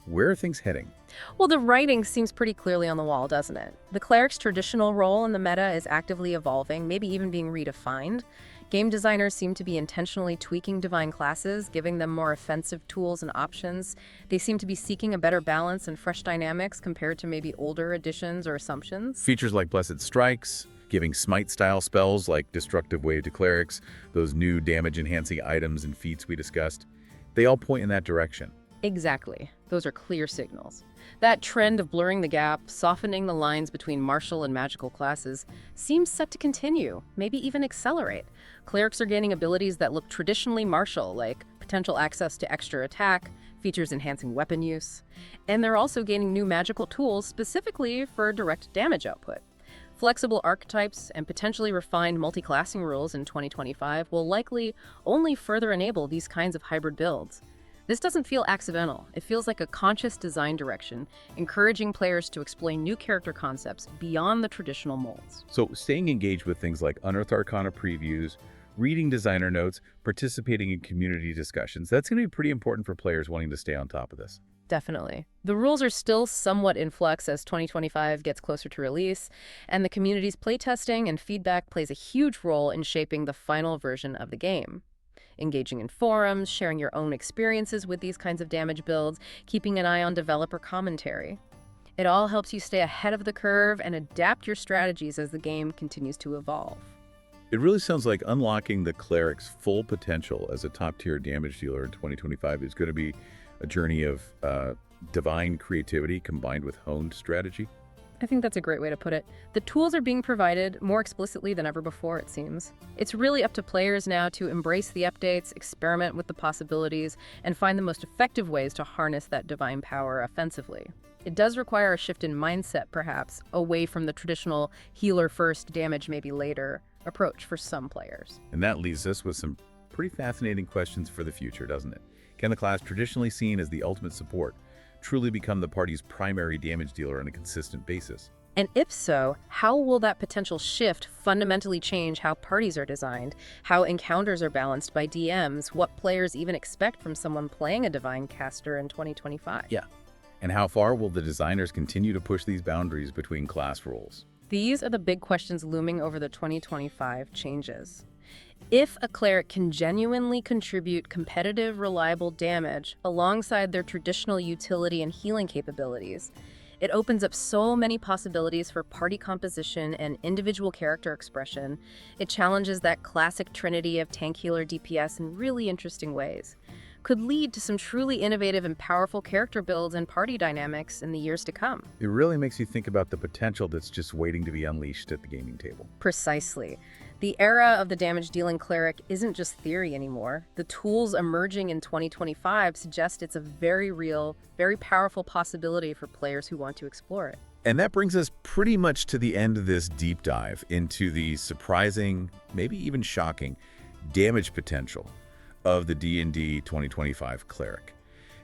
Where are things heading?
Well, the writing seems pretty clearly on the wall, doesn't it? The cleric's traditional role in the meta is actively evolving, maybe even being redefined. Game designers seem to be intentionally tweaking divine classes, giving them more offensive tools and options. They seem to be seeking a better balance and fresh dynamics compared to maybe older additions or assumptions.
Features like Blessed Strikes, giving Smite-style spells like Destructive Wave to clerics, those new damage-enhancing items and feats we discussed, they all point in that direction.
Exactly. Those are clear signals. That trend of blurring the gap, softening the lines between martial and magical classes, seems set to continue, maybe even accelerate. Clerics are gaining abilities that look traditionally martial, like potential access to extra attack, features enhancing weapon use, and they're also gaining new magical tools specifically for direct damage output. Flexible archetypes and potentially refined multiclassing rules in 2025 will likely only further enable these kinds of hybrid builds. This doesn't feel accidental. It feels like a conscious design direction, encouraging players to explore new character concepts beyond the traditional molds.
So staying engaged with things like Unearthed Arcana previews, reading designer notes, participating in community discussions, that's going to be pretty important for players wanting to stay on top of this.
Definitely. The rules are still somewhat in flux as 2025 gets closer to release, and the community's playtesting and feedback plays a huge role in shaping the final version of the game. Engaging in forums, sharing your own experiences with these kinds of damage builds, keeping an eye on developer commentary. It all helps you stay ahead of the curve and adapt your strategies as the game continues to evolve.
It really sounds like unlocking the cleric's full potential as a top-tier damage dealer in 2025 is going to be a journey of divine creativity combined with honed strategy.
I think that's a great way to put it. The tools are being provided more explicitly than ever before, it seems. It's really up to players now to embrace the updates, experiment with the possibilities, and find the most effective ways to harness that divine power offensively. It does require a shift in mindset, perhaps, away from the traditional healer first, damage maybe later approach for some players.
And that leaves us with some pretty fascinating questions for the future, doesn't it? Can the class traditionally seen as the ultimate support truly become the party's primary damage dealer on a consistent basis?
And if so, how will that potential shift fundamentally change how parties are designed, how encounters are balanced by DMs, what players even expect from someone playing a divine caster in 2025?
Yeah. And how far will the designers continue to push these boundaries between class roles?
These are the big questions looming over the 2025 changes. If a cleric can genuinely contribute competitive, reliable damage alongside their traditional utility and healing capabilities, it opens up so many possibilities for party composition and individual character expression. It challenges that classic trinity of tank, healer, DPS in really interesting ways. Could lead to some truly innovative and powerful character builds and party dynamics in the years to come.
It really makes you think about the potential that's just waiting to be unleashed at the gaming table.
Precisely. The era of the damage-dealing cleric isn't just theory anymore. The tools emerging in 2025 suggest it's a very real, very powerful possibility for players who want to explore it.
And that brings us pretty much to the end of this deep dive into the surprising, maybe even shocking, damage potential of the D&D 2025 Cleric.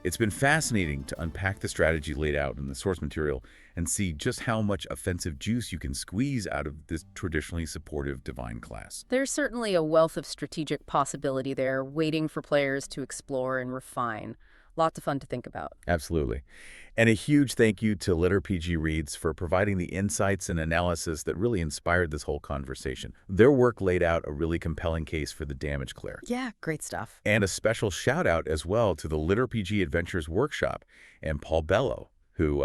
It's been fascinating to unpack the strategy laid out in the source material and see just how much offensive juice you can squeeze out of this traditionally supportive divine class.
There's certainly a wealth of strategic possibility there waiting for players to explore and refine. Lots of fun to think about.
Absolutely. And a huge thank you to LitRPG Reads for providing the insights and analysis that really inspired this whole conversation. Their work laid out a really compelling case for the damage cleric.
Yeah, great stuff.
And a special shout out as well to the LitRPG Adventures Workshop and Paul Bello, who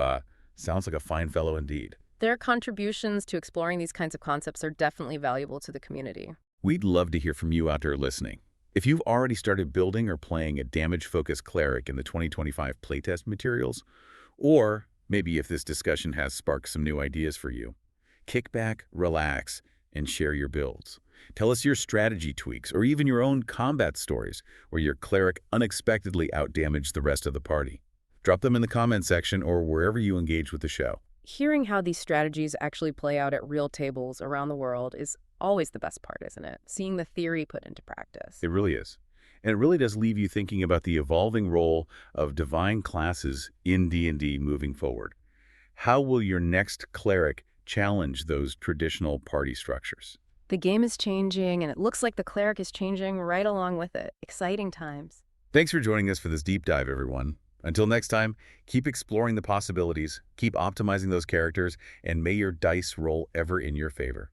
sounds like a fine fellow indeed.
Their contributions to exploring these kinds of concepts are definitely valuable to the community.
We'd love to hear from you out there listening. If you've already started building or playing a damage-focused cleric in the 2025 playtest materials, or maybe if this discussion has sparked some new ideas for you, kick back, relax, and share your builds. Tell us your strategy tweaks or even your own combat stories where your cleric unexpectedly outdamaged the rest of the party. Drop them in the comment section or wherever you engage with the show.
Hearing how these strategies actually play out at real tables around the world is always the best part, isn't it? Seeing the theory put into practice.
It really is. And it really does leave you thinking about the evolving role of divine classes in D&D moving forward. How will your next cleric challenge those traditional party structures?
The game is changing, and it looks like the cleric is changing right along with it. Exciting times.
Thanks for joining us for this deep dive, everyone. Until next time, keep exploring the possibilities, keep optimizing those characters, and may your dice roll ever in your favor.